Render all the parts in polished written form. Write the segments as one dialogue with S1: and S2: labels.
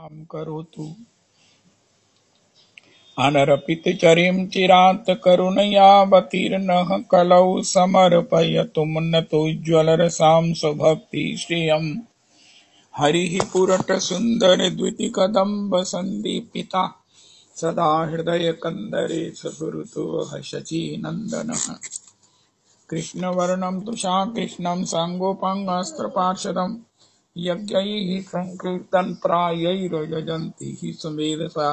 S1: मां करोतु अनरपितचरीं चिरात् करुणयावतीर्णः कलौ समर्पयतु मुन्नतोज्ज्वलरसां स्वभक्तिश्रियम् हरिः पुरटसुन्दरद्वितिकदम्ब सन्दीपिता सदा हृदयकन्दरे स्फुरतु वः शचीनन्दनः कृष्णवर्णं तुषाकृष्णं साङ्गोपाङ्गस्त्रपार्षदं यज्ञैः सङ्कीर्तनप्रायैर्यजन्ति हि सुमेधसा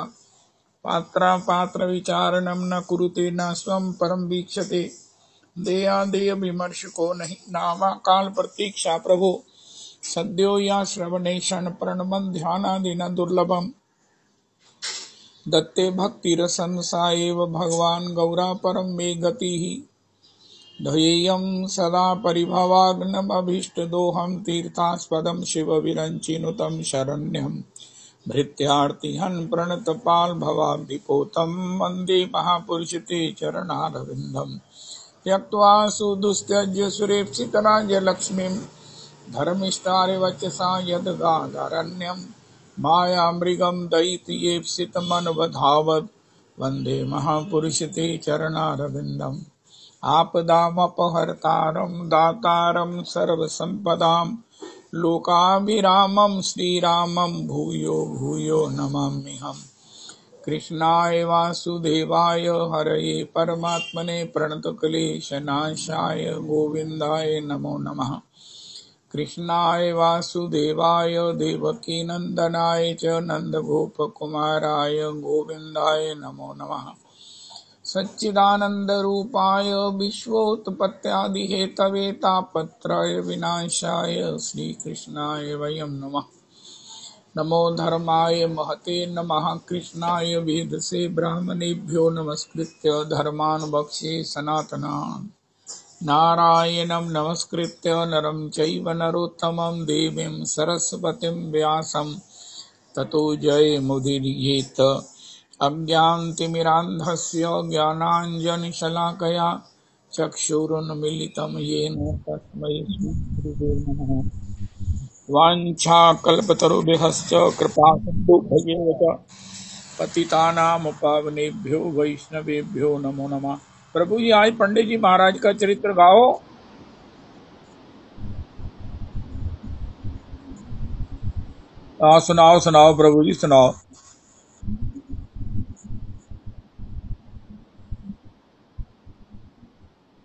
S1: पात्रविचारणं न कुरुते न स्वं परं वीक्षते देयादेयविमर्शको नहि नामा काल प्रतीक्षा प्रभो सद्यो या श्रवणे क्षणप्रणमं ध्यानादिना दुर्लभम् दत्ते भक्तिरसं सा एव भगवान् गौरा परं मे गतिः ध्येयं सदा परिभवाग्नमभीष्टदोहं तीर्थास्पदं शिवविरञ्चिनुतं शरण्यं भृत्यार्तिहन् प्रणतपाल्भवाब्धिपोतं वन्दे महापुरुषते चरणारविन्दं त्यक्त्वा सुदुस्त्यज्य सुरेप्सितराज्यलक्ष्मीं धर्मिष्ठारिवचसा यद्गादारण्यं मायामृगं दयितयेप्सितमनवधावत् वन्दे महापुरुषते चरणारविन्दम् आपदामपहर्तारं दातारं सर्वसम्पदां लोकाभिरामं श्रीरामं भूयो भूयो नमाम्यहम् कृष्णाय वासुदेवाय हरये परमात्मने प्रणतक्लेशनाशाय गोविन्दाय नमो नमः कृष्णाय वासुदेवाय देवकीनन्दनाय च नन्दगोपकुमाराय गोविन्दाय नमो नमः सच्चिदानन्दरूपाय विश्वोत्पत्त्यादिहेतवे तापत्रय विनाशाय श्रीकृष्णाय वयं नमः नमो धर्माय महते नमः कृष्णाय वेदसे ब्राह्मणेभ्यो नमस्कृत्य धर्मान् वक्ष्ये सनातनान् नारायणं नमस्कृत्य नरं चैव नरोत्तमं देवीं सरस्वतीं व्यासं ततो जयमुदीरयेत् अज्ञानतिमिरान्धस्य ज्ञानाञ्जनशलाकया चक्षुरुन्मीलितं येन तस्मै श्रीगुरुवे नमः वाञ्छाकल्पतरुभ्यश्च कृपासिन्धुभ्येव च पतितानां पावनेभ्यो वैष्णवेभ्यो नमो नमः। प्रभु जी आज पंडित जी महाराज का चरित्र गाओ। सुनाओ सुनाओ प्रभु जी सुनाओ।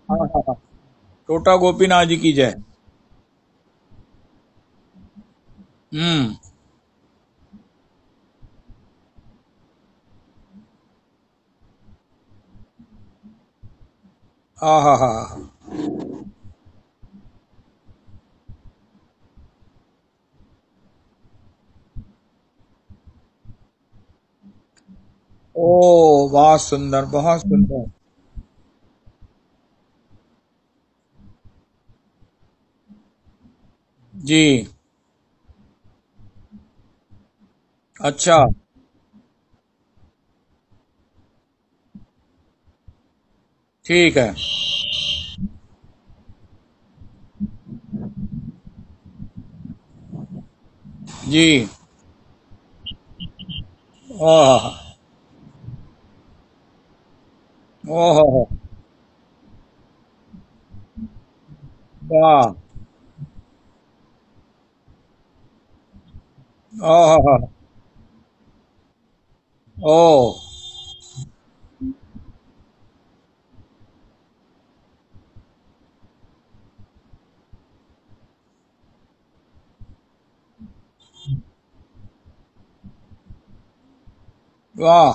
S1: हाँ हाँ हाँ। टोटा गोपीनाथ जी की जय। हम्म। हाँ हाँ हाँ हाँ। ओ बहुत सुंदर बहुत सुंदर। जी। अच्छा। ठीक है। जी। ओह। ओह। वाह। ओह। ओ। वाह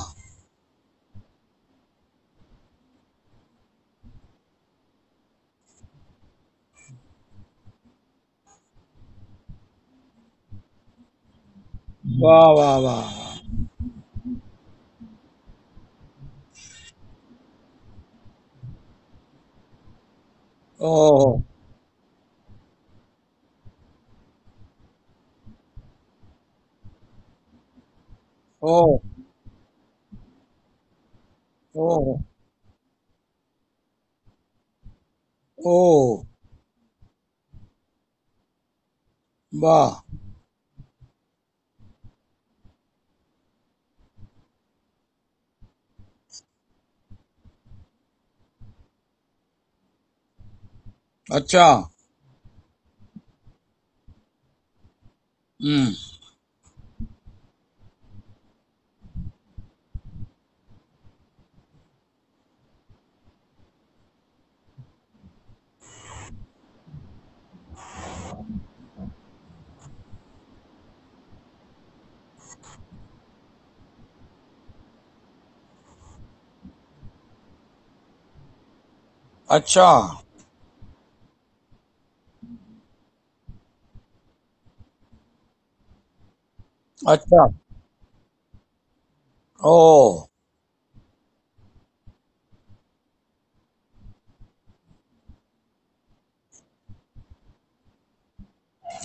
S1: वाह वाह वाह। ओह। ओह। ओह। ओह। वाह। अच्छा। हम्म। अच्छा। अच्छा। ओ।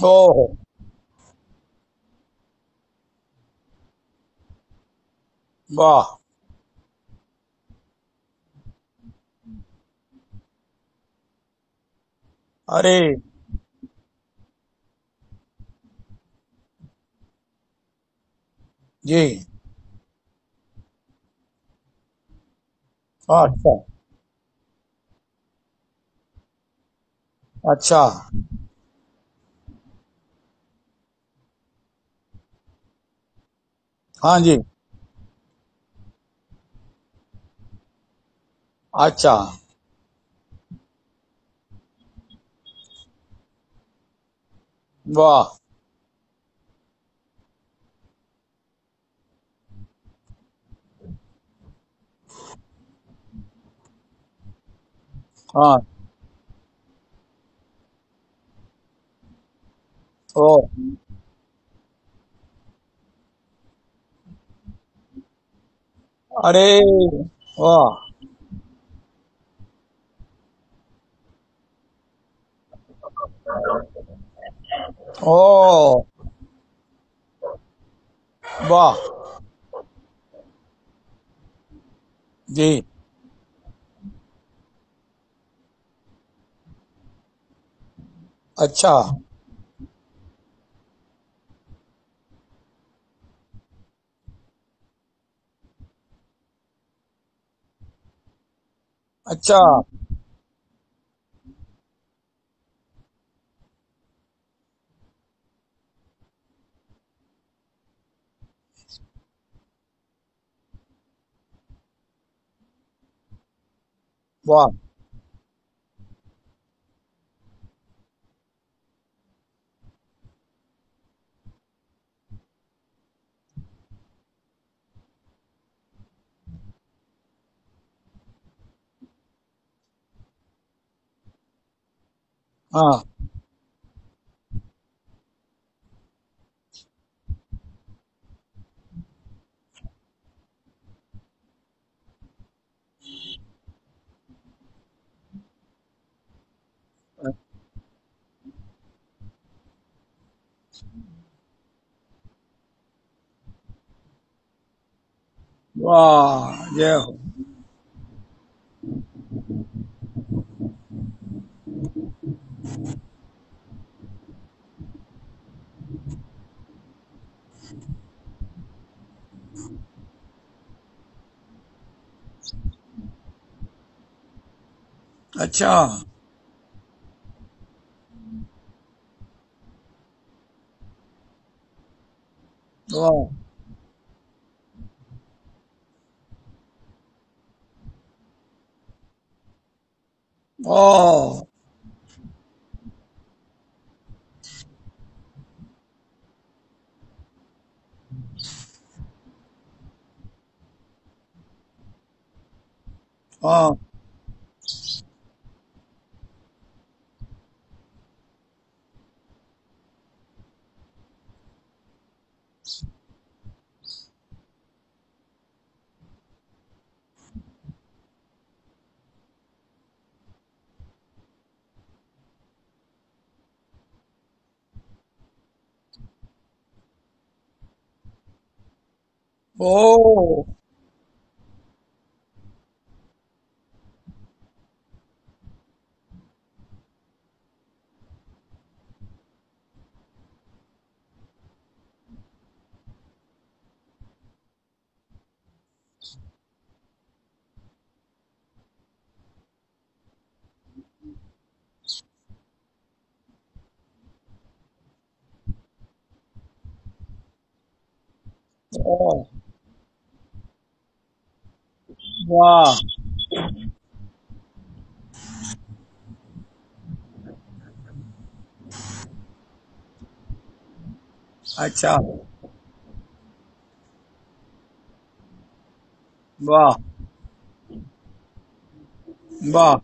S1: ओ। वाह। अरे। जी। अच्छा। अच्छा। हाँ जी। अच्छा। वाह। हाँ। ओ। अरे। वाह। ओ। वाह। जी। अच्छा। अच्छा। वाह। हाँ। वाह, जय हो। अच्छा। वाह। ओ। हाँ। ओ। ओह, वाह। अच्छा। वाह। वाह।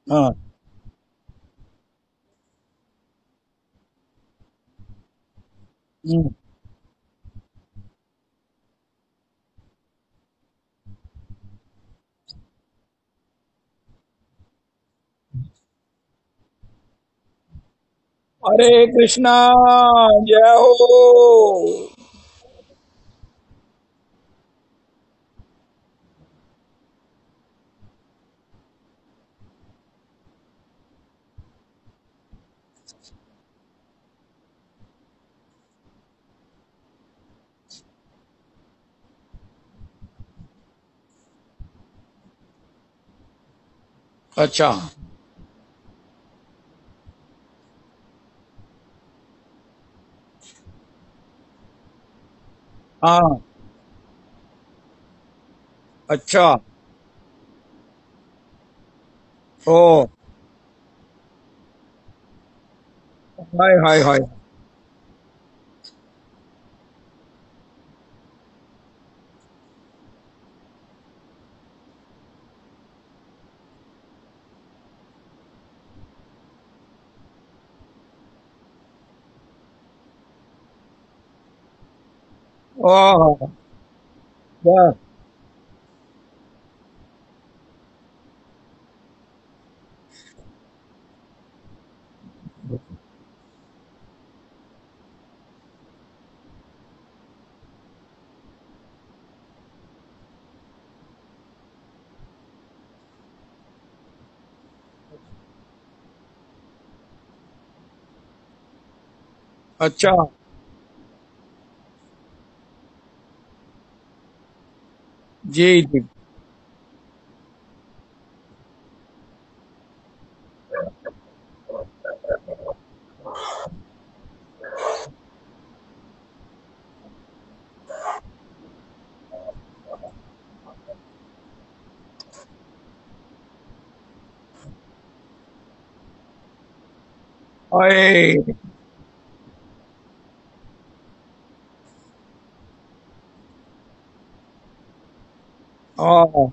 S1: हाँ। हम्म। हरे कृष्णा। जय हो। अच्छा। हाँ। अच्छा। ओ। हाय हाय हाय। ओह। वाह। अच्छा। जी जी। हाय। ओह।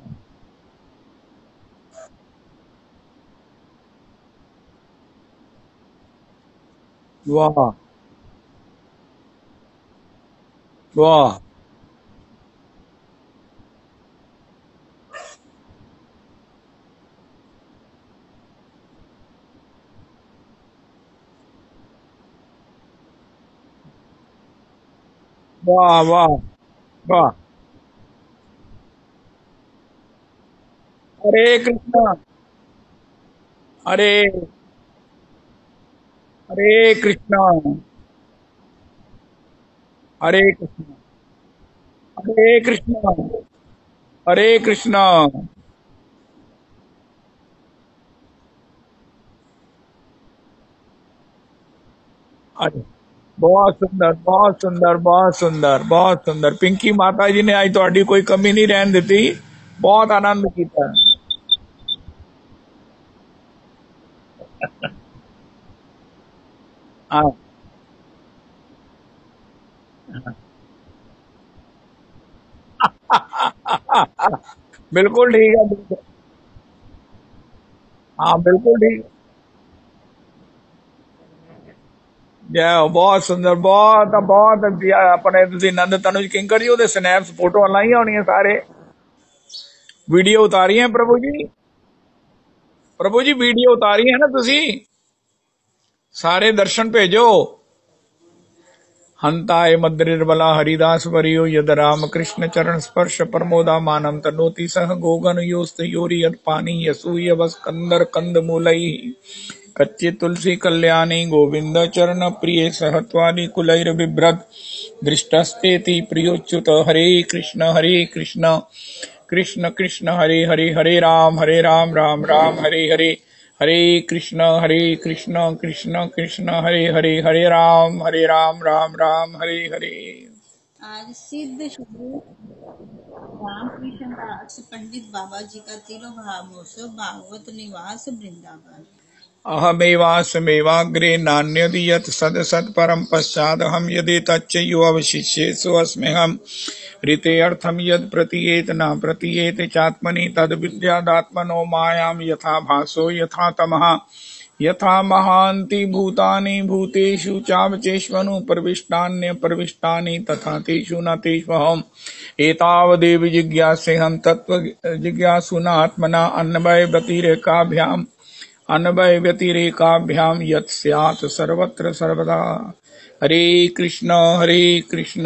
S1: वाह। वाह। वाह। वाह। वाह। हरे कृष्णा। हरे। हरे कृष्णा। हरे कृष्णा। हरे कृष्णा। हरे कृष्णा। अरे, बहुत सुंदर, बहुत सुंदर, बहुत सुंदर, बहुत सुंदर। पिंकी माता जी ने आज थोड़ी कोई कमी नहीं रहन दी। बहुत आनंद किया। हाँ। बिल्कुल ठीक है, बिल्कुल। हाँ, बिल्कुल ठीक। जय हो, बहुत सुंदर, बहुत बहुत अपने ਤੁਸੀਂ नंद तनुज किंकर जी ਉਹਦੇ स्नैप्स फोटो ਲਾਈਆਂ ਹੋਣੀਆਂ ਸਾਰੇ वीडियो उतारी है प्रभु जी वीडियो उतारी है ना ਤੁਸੀਂ सारे दर्शन भेजो हंताय मद्रिर्बला हरिदास वरियो यद राम कृष्ण चरण स्पर्श प्रमोदा मानम तनोति सह गोगन योस्त योरी यद पानी यसूय बस कंदर कंद मूलई कच्चे तुलसी कल्याणी गोविंद चरण प्रिय सहत्वादि कुलैर बिभ्रत दृष्टस्तेति प्रियोच्युत हरे कृष्ण कृष्ण कृष्ण हरे हरे हरे राम राम राम हरे हरे हरे कृष्ण कृष्ण कृष्ण हरे राम राम राम हरे हरे।
S2: आज सिद्ध श्री रामकृष्ण दास पंडित बाबा जी का तिरुभाव महोत्सव भागवत निवास वृंदावन।
S1: अहमेवास्मेवाग्रे नान्यदि यत् सदसत् परं पश्चादहं यदि तच्चैव अवशिष्येषु अस्म्यहम् ऋते अर्थं यद् प्रतीयेत न प्रतीयेत चात्मनि तद्विद्यादात्मनो मायां यथा भासो यथा तमः यथा महान्ति भूतानि भूतेषु चावचेष्वनु प्रविष्टान्य प्रविष्टानि तथा तेषु न तेष्वहम् एतावदेव जिज्ञासेऽहं तत्त्व जिज्ञासुना आत्मना अन्वय व्यतिरेकाभ्याम् अन्वय व्यतिरेकाभ्याम यत् स्यात् सर्वत्र सर्वदा। हरे कृष्ण कृष्ण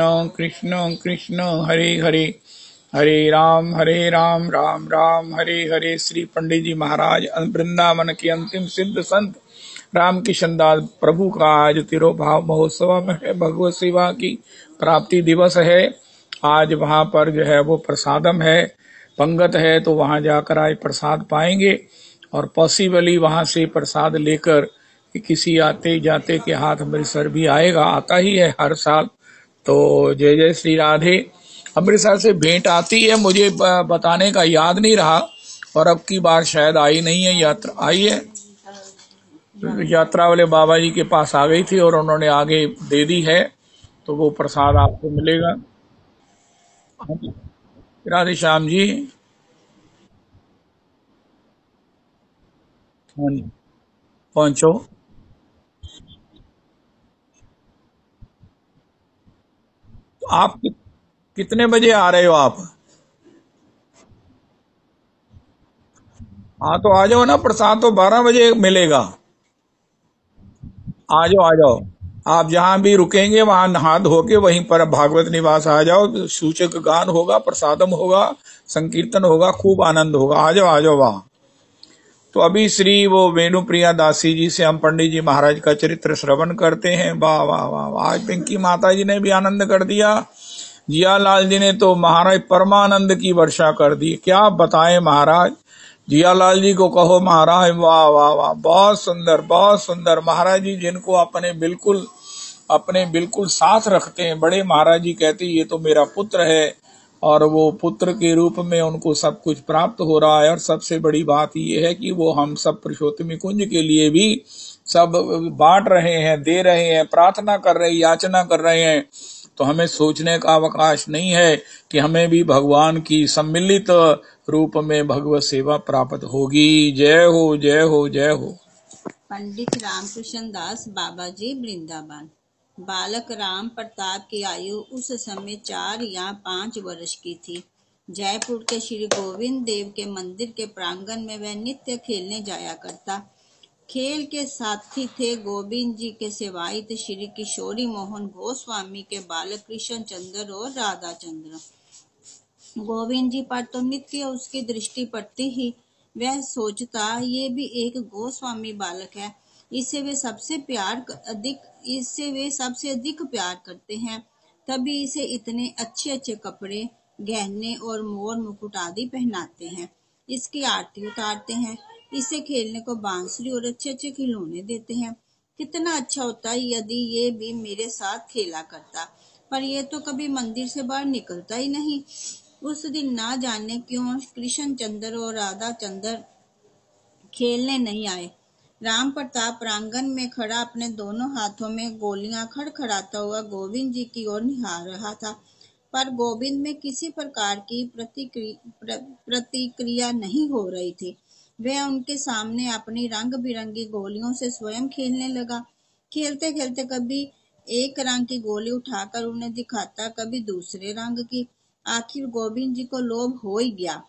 S1: कृष्ण हरे हरे हरे राम राम राम हरे हरे। श्री पंडित जी महाराज वृंदावन के अंतिम सिद्ध संत राम किशन दास प्रभु का आज तिरुभाव महोत्सव में है, भगवत सेवा की प्राप्ति दिवस है। आज वहां पर जो है वो प्रसादम है, पंगत है, तो वहां जाकर आज प्रसाद पाएंगे और पॉसिबली वहां से प्रसाद लेकर किसी आते जाते के हाथ अमृतसर भी आएगा, आता ही है हर साल। तो जय जय श्री राधे। अमृतसर से भेंट आती है, मुझे बताने का याद नहीं रहा, और अब की बार शायद आई नहीं है, यात्रा आई है, यात्रा वाले बाबा जी के पास आ गई थी और उन्होंने आगे दे दी है, तो वो प्रसाद आपको मिलेगा। राधे श्याम जी। हाँ जी, पहुंचो। आप कितने बजे आ रहे हो आप? हाँ तो आ जाओ ना, प्रसाद तो 12 बजे मिलेगा। आ जाओ आ जाओ। आप जहाँ भी रुकेंगे वहां नहा धो के वहीं पर भागवत निवास आ जाओ, सूचक गान होगा, प्रसादम होगा, संकीर्तन होगा, खूब आनंद होगा। आ जाओ वहां। तो अभी श्री वो वेणु प्रिया दासी जी से हम पंडित जी महाराज का चरित्र श्रवण करते हैं। वाह वाह वाह वाह। आज पिंकी माता जी ने भी आनंद कर दिया, जियालाल जी ने तो महाराज परमानंद की वर्षा कर दी। क्या बताएं महाराज, जियालाल जी को कहो महाराज, वाह वाह वाह, बहुत सुंदर बहुत सुंदर। महाराज जी जिनको अपने बिल्कुल साथ रखते हैं, बड़े महाराज जी कहते हैं ये तो मेरा पुत्र है, और वो पुत्र के रूप में उनको सब कुछ प्राप्त हो रहा है। और सबसे बड़ी बात ये है कि वो हम सब पुरुषोत्तमी कुंज के लिए भी सब बांट रहे हैं, दे रहे हैं, प्रार्थना कर रहे हैं, याचना कर रहे हैं। तो हमें सोचने का अवकाश नहीं है कि हमें भी भगवान की सम्मिलित रूप में भगवत सेवा प्राप्त होगी। जय हो जय हो जय हो।
S2: पंडित रामकृष्ण दास बाबा जी वृंदावन। बालक राम प्रताप की आयु उस समय 4 या 5 वर्ष की थी। जयपुर के श्री गोविंद देव के मंदिर के प्रांगण में वह नित्य खेलने जाया करता। खेल के साथी थे गोविंद जी के सेवायत श्री किशोरी मोहन गोस्वामी के बालक कृष्ण चंद्र और राधा चंद्र। गोविंद जी पर तो नित्य उसकी दृष्टि पड़ती ही वह सोचता ये भी एक गोस्वामी बालक है, इससे वे सबसे अधिक प्यार करते हैं, तभी इसे इतने अच्छे अच्छे कपड़े, गहने और मोर मुकुट आदि पहनाते हैं, इसकी आरती उतारते हैं, इसे खेलने को बांसुरी और अच्छे अच्छे खिलौने देते हैं। कितना अच्छा होता यदि ये भी मेरे साथ खेला करता, पर ये तो कभी मंदिर से बाहर निकलता ही नहीं। उस दिन ना जाने क्यों कृष्ण चंद्र और राधा चंद्र खेलने नहीं आए। राम प्रताप प्रांगण में खड़ा अपने दोनों हाथों में गोलियां खड़खड़ाता हुआ गोविंद जी की ओर निहार रहा था, पर गोविंद में किसी प्रकार की प्रतिक्रिया नहीं हो रही थी। वह उनके सामने अपनी रंग बिरंगी गोलियों से स्वयं खेलने लगा। खेलते खेलते कभी एक रंग की गोली उठाकर उन्हें दिखाता, कभी दूसरे रंग की। आखिर गोविंद जी को लोभ हो ही गया।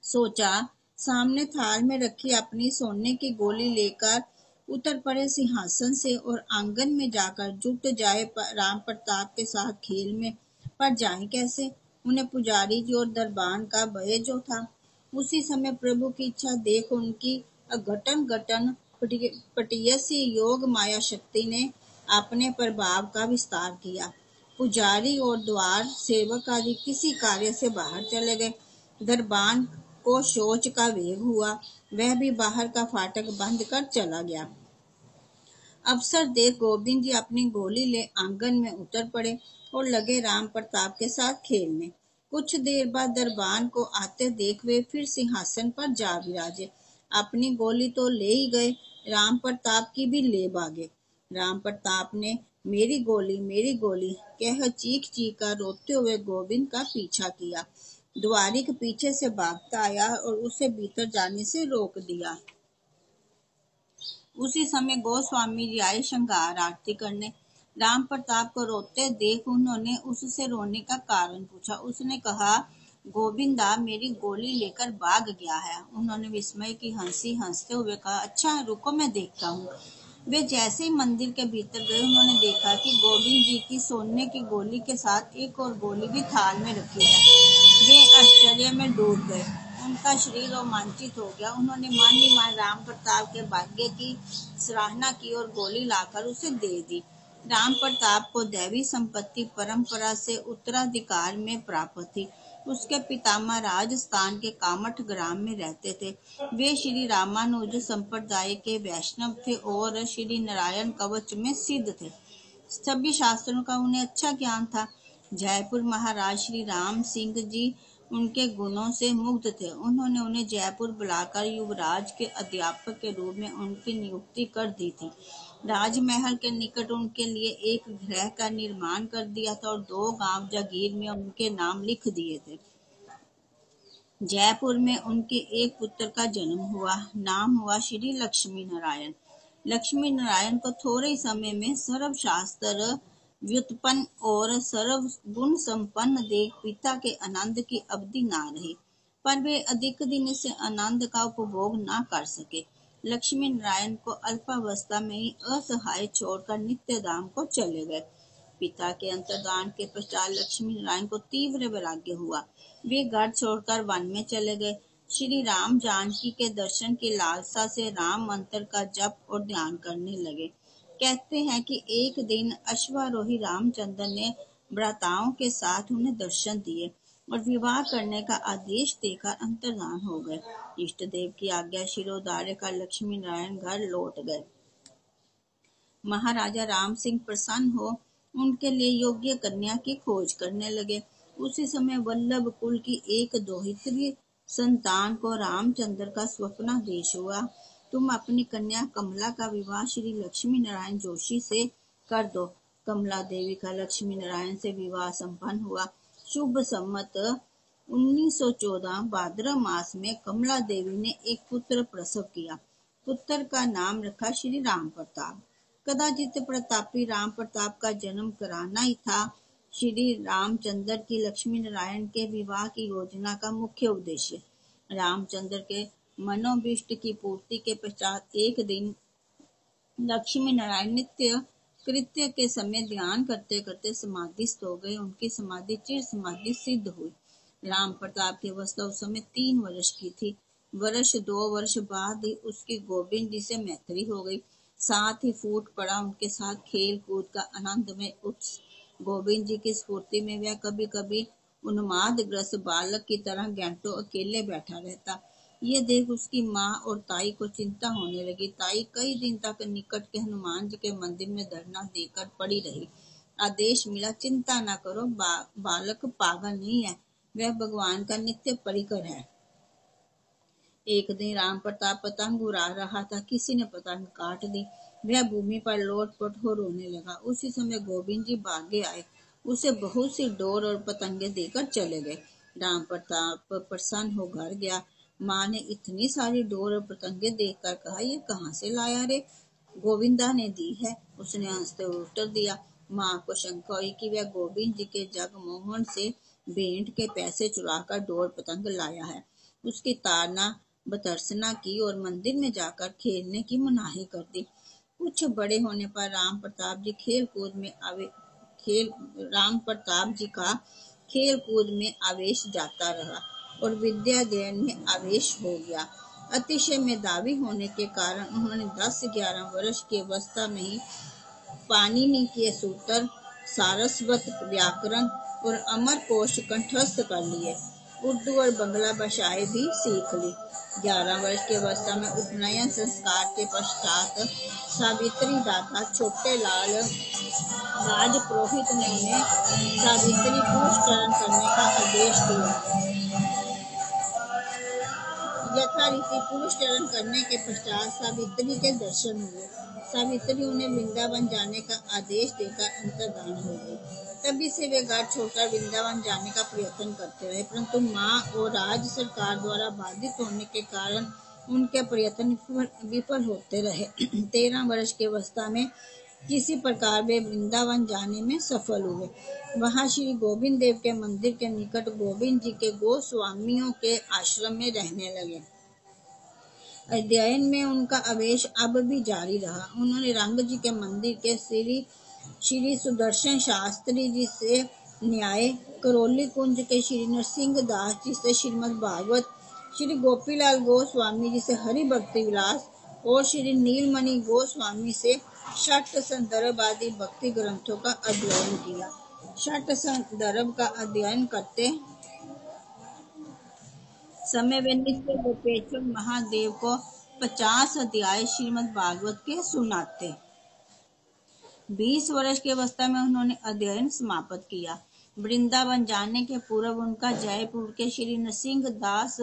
S2: सोचा, सामने थाल में रखी अपनी सोने की गोली लेकर उतर पड़े सिंहासन से और आंगन में जाकर जुट जाए राम प्रताप के साथ खेल में। पर जाए कैसे? उन्हें पुजारी जी और दरबान का भय जो था। उसी समय प्रभु की इच्छा देख उनकी अघटन घटन पटीयसी योग माया शक्ति ने अपने प्रभाव का विस्तार किया। पुजारी और द्वार सेवक आदि किसी कार्य से बाहर चले गए। दरबान को शौच का वेग हुआ, वह भी बाहर का फाटक बंद कर चला गया। अवसर देख गोविंद जी अपनी गोली ले आंगन में उतर पड़े और लगे राम प्रताप के साथ खेलने। कुछ देर बाद दरबान को आते देख वे फिर सिंहासन पर जा विराजे। अपनी गोली तो ले ही गए, राम प्रताप की भी ले भागे। राम प्रताप ने मेरी गोली कह चीख चीख कर रोते हुए गोविंद का पीछा किया। द्वारिक पीछे से भागता आया और उसे भीतर जाने से रोक दिया। उसी समय गोस्वामी जी आए श्रृंगार आरती करने। राम प्रताप को रोते देख उन्होंने उससे रोने का कारण पूछा। उसने कहा, गोविंदा मेरी गोली लेकर भाग गया है। उन्होंने विस्मय की हंसी हंसते हुए कहा, अच्छा रुको मैं देखता हूँ। वे जैसे ही मंदिर के भीतर गए उन्होंने देखा कि गोविंद जी की सोने की गोली के साथ एक और गोली भी थाल में रखी है। वे आश्चर्य में डूब गए, उनका शरीर रोमांचित हो गया। उन्होंने मन ही मन राम प्रताप के भाग्य की सराहना की और गोली लाकर उसे दे दी। राम प्रताप को दैवी संपत्ति परंपरा से उत्तराधिकार में प्राप्त थी। उसके पितामह राजस्थान के कामठ ग्राम में रहते थे। वे श्री रामानुज संप्रदाय के वैष्णव थे और श्री नारायण कवच में सिद्ध थे। सभी शास्त्रों का उन्हें अच्छा ज्ञान था। जयपुर महाराज श्री राम सिंह जी उनके गुणों से मुग्ध थे। उन्होंने उन्हें जयपुर बुलाकर युवराज के अध्यापक के रूप में उनकी नियुक्ति कर दी थी। राजमहल के निकट उनके लिए एक गृह का निर्माण कर दिया था और 2 गांव जागीर में उनके नाम लिख दिए थे। जयपुर में उनके एक पुत्र का जन्म हुआ। नाम हुआ श्री लक्ष्मी नारायण। लक्ष्मी नारायण को थोड़े समय में सर्वशास्त्र व्युत्पन्न और सर्व गुण संपन्न देख पिता के आनंद की अवधि न रही, पर वे अधिक दिन से आनंद का उपभोग न कर सके। लक्ष्मी नारायण को अल्पावस्था में ही असहाय छोड़कर नित्य धाम को चले गए। पिता के अंतर्दान के पश्चात लक्ष्मी नारायण को तीव्र वैराग्य हुआ। वे घर छोड़कर वन में चले गए। श्री राम जानकी के दर्शन की लालसा से राम मंत्र का जप और ध्यान करने लगे। कहते हैं कि एक दिन अश्वारोही रामचंद्र ने भ्राताओं के साथ उन्हें दर्शन दिए और विवाह करने का आदेश देकर अंतर्धान हो गए। इष्ट देव की आज्ञा शिरोधार्य कर लक्ष्मी नारायण घर लौट गए। महाराजा राम सिंह प्रसन्न हो उनके लिए योग्य कन्या की खोज करने लगे। उसी समय वल्लभ कुल की एक दोहित्री संतान को रामचंद्र का स्वप्नादेश हुआ, तुम अपनी कन्या कमला का विवाह श्री लक्ष्मी नारायण जोशी से कर दो। कमला देवी का लक्ष्मी नारायण से विवाह संपन्न हुआ। शुभ संमत 1914 भाद्रव मास में कमला देवी ने एक पुत्र प्रसव किया। पुत्र का नाम रखा श्री राम प्रताप। कदाचित प्रतापी राम प्रताप का जन्म कराना ही था श्री रामचंद्र की लक्ष्मी नारायण के विवाह की योजना का मुख्य उद्देश्य। रामचंद्र के मनोभीष्ट की पूर्ति के पश्चात एक दिन लक्ष्मी नारायण नित्य कृत्य के समय ध्यान करते करते समाधिस्थ हो गए। उनकी समाधि चिर समाधि सिद्ध हुई। राम प्रताप की अवस्था उस समय 3 वर्ष की थी। 2 वर्ष बाद ही उसकी गोविंद जी से मैत्री हो गई। साथ ही फूट पड़ा उनके साथ खेल कूद का आनंद में उत्सव। गोविंद जी की स्फूर्ति में वह कभी कभी उन्मादग्रस्त बालक की तरह घंटों अकेले बैठा रहता। ये देख उसकी माँ और ताई को चिंता होने लगी। ताई कई दिन तक निकट के हनुमान जी के मंदिर में धरना देकर पड़ी रही। आदेश मिला, चिंता न करो, बालक पागल नहीं है, वह भगवान का नित्य परिकर है। एक दिन राम प्रताप पतंग उड़ा रहा था, किसी ने पतंग काट दी। वह भूमि पर लोटपट हो रोने लगा। उसी समय गोविंद जी भागे आए, उसे बहुत सी डोर और पतंगे देकर चले गए। राम प्रताप प्रसन्न हो घर गया। माँ ने इतनी सारी डोर और पतंगे देखकर कहा, ये कहाँ से लाया रे? गोविंदा ने दी है, उसने हंसते हुए उत्तर दिया। माँ को शंका हुई कि वह गोविंद जी के जगमोहन से भेंट के पैसे चुराकर डोर पतंग लाया है। उसकी ताड़ना बतरसना की और मंदिर में जाकर खेलने की मनाही कर दी। कुछ बड़े होने पर राम प्रताप जी का खेल कूद में आवेश जाता रहा और विद्या अध्ययन में आवेश हो गया। अतिशय मेधावी होने के कारण उन्होंने 10-11 वर्ष की अवस्था में ही पाणिनि के सूत्र, सारस्वत व्याकरण और अमरकोश कंठस्थ कर लिए। उर्दू और बंगला भाषाएं भी सीख ली। 11 वर्ष की अवस्था में उपनयन संस्कार के पश्चात सावित्री दादा छोटे लाल राजपुरोहित ने उन्हें सावित्री पुरस्चरण करने का आदेश दिया। यथारीति पुरस्चरण करने के पश्चात सावित्री के दर्शन हुए। सावित्री उन्हें वृंदावन जाने का आदेश देकर अंतर्धान हो गई। तभी से वे घर छोड़कर वृंदावन जाने का प्रयत्न करते रहे, परंतु माँ और राज्य सरकार द्वारा बाधित होने के कारण उनके प्रयत्न विफल होते रहे। 13 वर्ष की अवस्था में किसी प्रकार वे वृंदावन जाने में सफल हुए। वहां श्री गोविंद देव के मंदिर के निकट गोविंद जी के गोस्वामियों के आश्रम में रहने लगे। अध्ययन में उनका आवेश अब भी जारी रहा। उन्होंने रंग जी के मंदिर के श्री सुदर्शन शास्त्री जी से न्याय, करौली कुंज के श्री नरसिंह दास जी से श्रीमद् भागवत, श्री गोपीलाल गोस्वामी जी से हरि भक्ति विलास और श्री नीलमणि गोस्वामी से षट संदर्भ आदि भक्ति ग्रंथों का अध्ययन किया। षट संदर्भ का अध्ययन करते समय वे नित्य गोपेश्वर महादेव को 50 अध्याय श्रीमद् भागवत के सुनाते। 20 वर्ष की अवस्था में उन्होंने अध्ययन समाप्त किया। वृंदावन जाने के पूर्व उनका जयपुर के श्री नरसिंह दास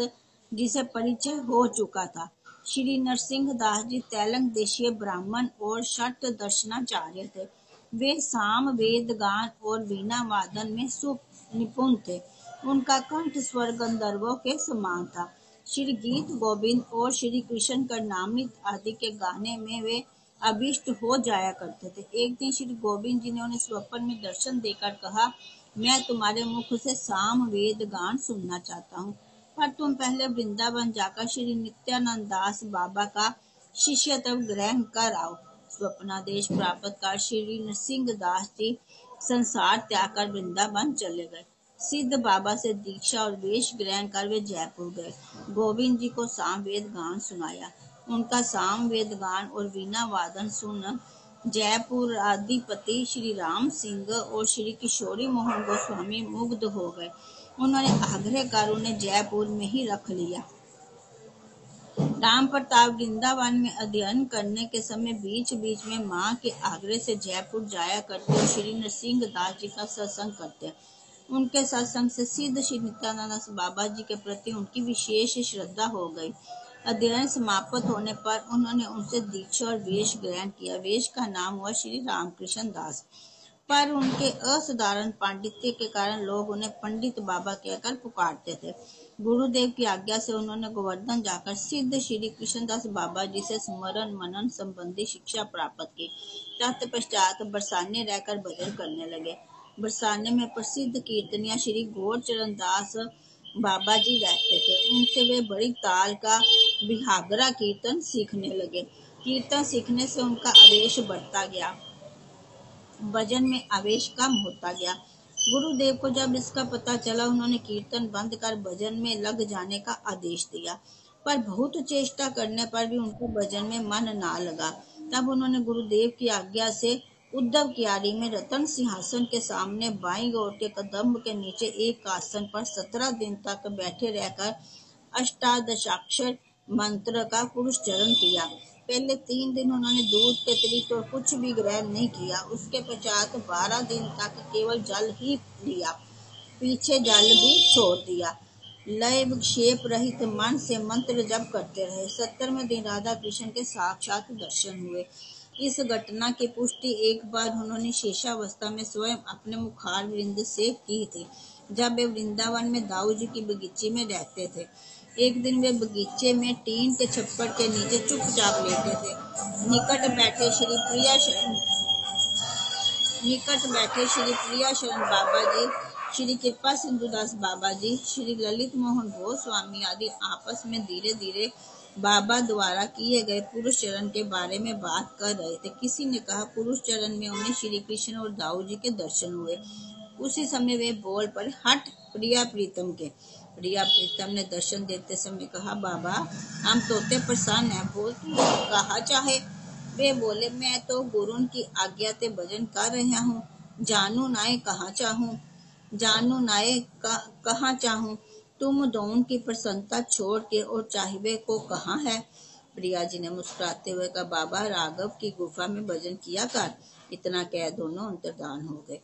S2: जी से परिचय हो चुका था। श्री नरसिंह दास जी तेलंग देशीय ब्राह्मण और षट दर्शनाचार्य थे। वे साम, वेद, गान और वीणा वादन में सुनिपुण थे। उनका कंठ स्वर गंधर्वों के समान था। श्री गीत गोविंद और श्री कृष्ण कर्णामृत आदि के गाने में वे अभिष्ट हो जाया करते थे। एक दिन श्री गोविंद जी ने उन्हें स्वप्न में दर्शन देकर कहा, मैं तुम्हारे मुख से साम वेद गान सुनना चाहता हूँ, पर तुम पहले वृंदावन जाकर श्री नित्यानंद दास बाबा का शिष्यत्व ग्रहण कर आओ। स्वप्नादेश प्राप्त कर श्री नरसिंह दास जी संसार त्याग कर वृंदावन चले गए। सिद्ध बाबा से दीक्षा और वेश ग्रहण कर वे जयपुर गए। गोविंद जी को सामवेद गान सुनाया। उनका सामवेद गान और वीणा वादन सुन जयपुर अधिपति श्री राम सिंह और श्री किशोरी मोहन गोस्वामी मुग्ध हो गए। उन्होंने आग्रह कर उन्हें जयपुर में ही रख लिया। राम प्रताप वृंदावन में अध्ययन करने के समय बीच बीच में माँ के आग्रह से जयपुर जाया करते और श्री नरसिंह दास जी का सत्संग करते। उनके सत्संग से सिद्ध श्री नित्यानंद बाबा जी के प्रति उनकी विशेष श्रद्धा हो गई। अध्ययन समाप्त होने पर उन्होंने उनसे दीक्षा और वेश ग्रहण किया। वेश का नाम हुआ श्री रामकृष्ण दास, पर उनके असाधारण पांडित्य के कारण लोग उन्हें पंडित बाबा कहकर पुकारते थे। गुरुदेव की आज्ञा से उन्होंने गोवर्धन जाकर सिद्ध श्री कृष्णदास बाबा जी से स्मरण मनन संबंधी शिक्षा प्राप्त की। तत्पश्चात बरसाने रहकर भजन करने लगे। बरसाने में प्रसिद्ध कीर्तनिया श्री गौरचरण दास बाबा जी रहते थे। उनसे वे बड़ी ताल का बिहागरा कीर्तन सीखने लगे। कीर्तन सीखने से उनका आवेश बढ़ता गया, भजन में आवेश कम होता गया। गुरुदेव को जब इसका पता चला, उन्होंने कीर्तन बंद कर भजन में लग जाने का आदेश दिया, पर बहुत चेष्टा करने पर भी उनको भजन में मन ना लगा। तब उन्होंने गुरुदेव की आज्ञा से उद्धव कियारी में रतन सिंहासन के सामने बाईं ओर के कदम्ब के नीचे एक आसन पर 17 दिन तक बैठे रहकर अष्टादशाक्षर मंत्र का पुरस्चरण किया। पहले 3 दिन उन्होंने दूध के अतिरिक्त और कुछ भी ग्रहण नहीं किया। उसके पश्चात 12 दिन तक केवल जल ही लिया, पीछे जल भी छोड़ दिया। लय विक्षेप रहित मन से मंत्र जप करते रहे। 70वें दिन राधा कृष्ण के साक्षात दर्शन हुए। इस घटना की पुष्टि एक बार उन्होंने शेषावस्था में स्वयं अपने मुखारविंद से की थी। जब वे वृंदावन में दाऊ जी की बगीचे में रहते थे। एक दिन वे बगीचे में टीन के छप्पर के नीचे चुपचाप लेटे थे। निकट बैठे श्री प्रिया शरण बाबा जी, श्री कृपा सिंधुदास बाबा जी, श्री ललित मोहन गोस्वामी आदि आपस में धीरे धीरे बाबा द्वारा किए गए पुरुष चरण के बारे में बात कर रहे थे। किसी ने कहा पुरुष चरण में उन्हें श्री कृष्ण और दाऊ जी के दर्शन हुए। उसी समय वे बोल पड़े, हट प्रिया प्रीतम के। प्रिया प्रीतम ने दर्शन देते समय कहा, बाबा हम तोते प्रसन्न हैं, बोल तू कहा चाहे। वे बोले, मैं तो गुरु की आज्ञा से भजन कर रहा हूँ, जानू नाये कहाँ चाहूँ, तुम दोनों की प्रसन्नता छोड़ के और चाहिए को कहाँ है। प्रिया जी ने मुस्कुराते हुए कहा, बाबा राघव की गुफा में भजन किया कर। इतना कह दोनों अंतर्धान हो गए।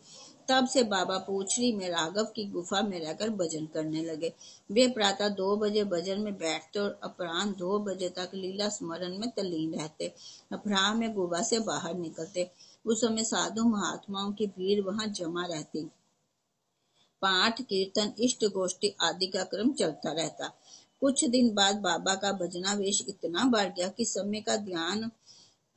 S2: तब से बाबा पूछड़ी में राघव की गुफा में रहकर भजन करने लगे। वे प्रातः 2 बजे भजन में बैठते और अपराह्न 2 बजे तक लीला स्मरण में तल्लीन रहते। अपराह्न में गुफा से बाहर निकलते। उस समय साधु महात्माओं की भीड़ वहां जमा रहती। पाठ, कीर्तन, इष्ट गोष्ठी आदि का क्रम चलता रहता। कुछ दिन बाद बाबा का भजनावेश इतना बढ़ गया कि समय का ध्यान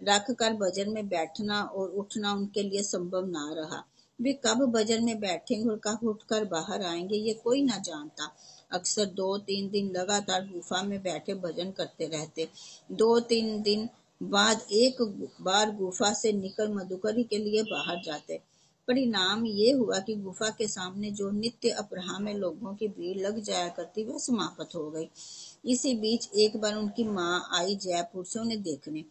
S2: रखकर भजन में बैठना और उठना उनके लिए संभव ना रहा। वे कब भजन में बैठेंगे और कब उठकर बाहर आएंगे ये कोई ना जानता। अक्सर 2-3 दिन लगातार गुफा में बैठे भजन करते रहते। 2-3 दिन बाद एक बार गुफा से निकल मधुकरी के लिए बाहर जाते। परिणाम ये हुआ कि गुफा के सामने जो नित्य अपराह्न में लोगों की भीड़ लग जाया करती वह समाप्त हो गई। इसी बीच एक बार उनकी माँ आई जयपुर से उन्हें देखने।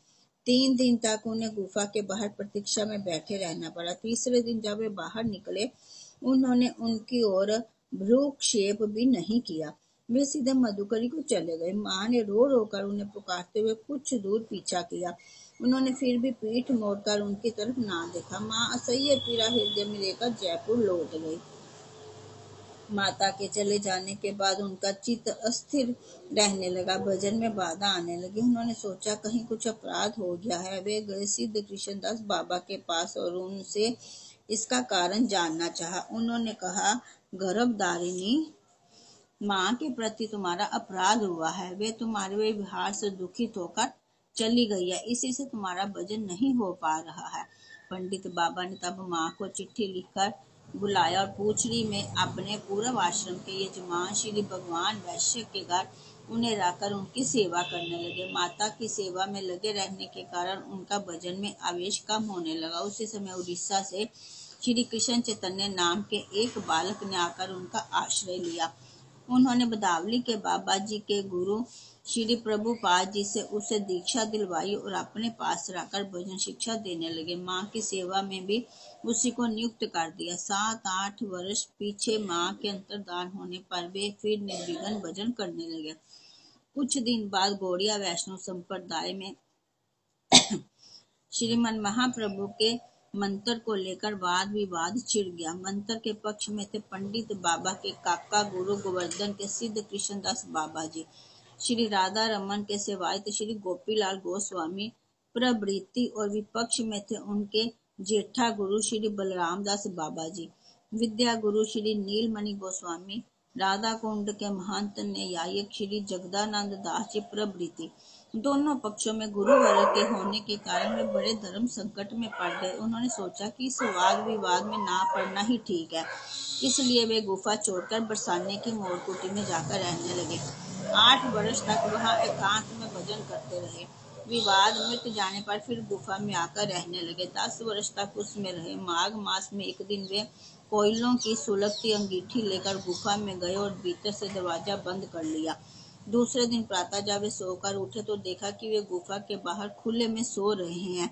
S2: 3 दिन तक उन्हें गुफा के बाहर प्रतीक्षा में बैठे रहना पड़ा। तीसरे दिन जब वे बाहर निकले, उन्होंने उनकी ओर भ्रूक्षेप भी नहीं किया। वे सीधे मधुकरी को चले गए। माँ ने रो रो कर उन्हें पुकारते हुए कुछ दूर पीछा किया। उन्होंने फिर भी पीठ मोड़कर उनकी तरफ ना देखा। माँ असह्य पीड़ा हृदय में लेकर जयपुर लौट गई। माता के चले जाने के बाद उनका चित्त अस्थिर रहने लगा। भजन में बाधा आने लगी। उन्होंने सोचा कहीं कुछ अपराध हो गया है। वे गए सिद्ध कृष्णदास बाबा के पास और उनसे इसका कारण जानना चाहा। उन्होंने कहा, गर्भधारिणी माँ के प्रति तुम्हारा अपराध हुआ है। वे तुम्हारे व्यवहार से दुखित होकर चली गई है, इसी से तुम्हारा भजन नहीं हो पा रहा है। पंडित बाबा ने तब माँ को चिट्ठी लिखकर बुलाया और पूछड़ी में अपने पूर्व आश्रम के यजमान श्री भगवान वैश्य के घर उन्हें रखकर उनकी सेवा करने लगे। माता की सेवा में लगे रहने के कारण उनका भजन में आवेश कम होने लगा। उसी समय उड़ीसा से श्री कृष्ण चैतन्य नाम के एक बालक ने आकर उनका आश्रय लिया। उन्होंने बदावली के बाबा जी के गुरु श्री प्रभुपाद जी से उसे दीक्षा दिलवाई और अपने पास रखकर भजन शिक्षा देने लगे। माँ की सेवा में भी उसी को नियुक्त कर दिया। 7-8 वर्ष पीछे माँ के अंतर्धान होने पर वे फिर निर्विघ्न भजन करने लगे। कुछ दिन बाद गौड़िया वैष्णव संप्रदाय में श्रीमन महाप्रभु के मंत्र को लेकर वाद विवाद छिड़ गया। मंत्र के पक्ष में थे पंडित बाबा के काका गुरु गोवर्धन के सिद्ध कृष्णदास बाबा जी, श्री राधा रमन के सेवायत श्री गोपीलाल गोस्वामी प्रभृति, और विपक्ष में थे उनके जेठा गुरु श्री बलराम दास बाबा जी, विद्या गुरु श्री नीलमणि गोस्वामी, राधा कुंड के महंत न्यायिक श्री जगदानंद दास जी प्रभृति। दोनों पक्षों में गुरुवर के होने के कारण वे बड़े धर्म संकट में पड़ गए। उन्होंने सोचा कि इस वाद विवाद में ना पड़ना ही ठीक है, इसलिए वे गुफा छोड़कर बरसाने की मोरकुटी में जाकर रहने लगे। 8 वर्ष तक वहां एकांत में भजन करते रहे। विवाद मिट जाने पर फिर गुफा में आकर रहने लगे। 10 वर्ष तक उसमें रहे। माघ मास में एक दिन वे कोयलों की सुलगती अंगीठी लेकर गुफा में गए और भीतर से दरवाजा बंद कर लिया। दूसरे दिन प्रातः जब वे सोकर उठे तो देखा कि वे गुफा के बाहर खुले में सो रहे हैं।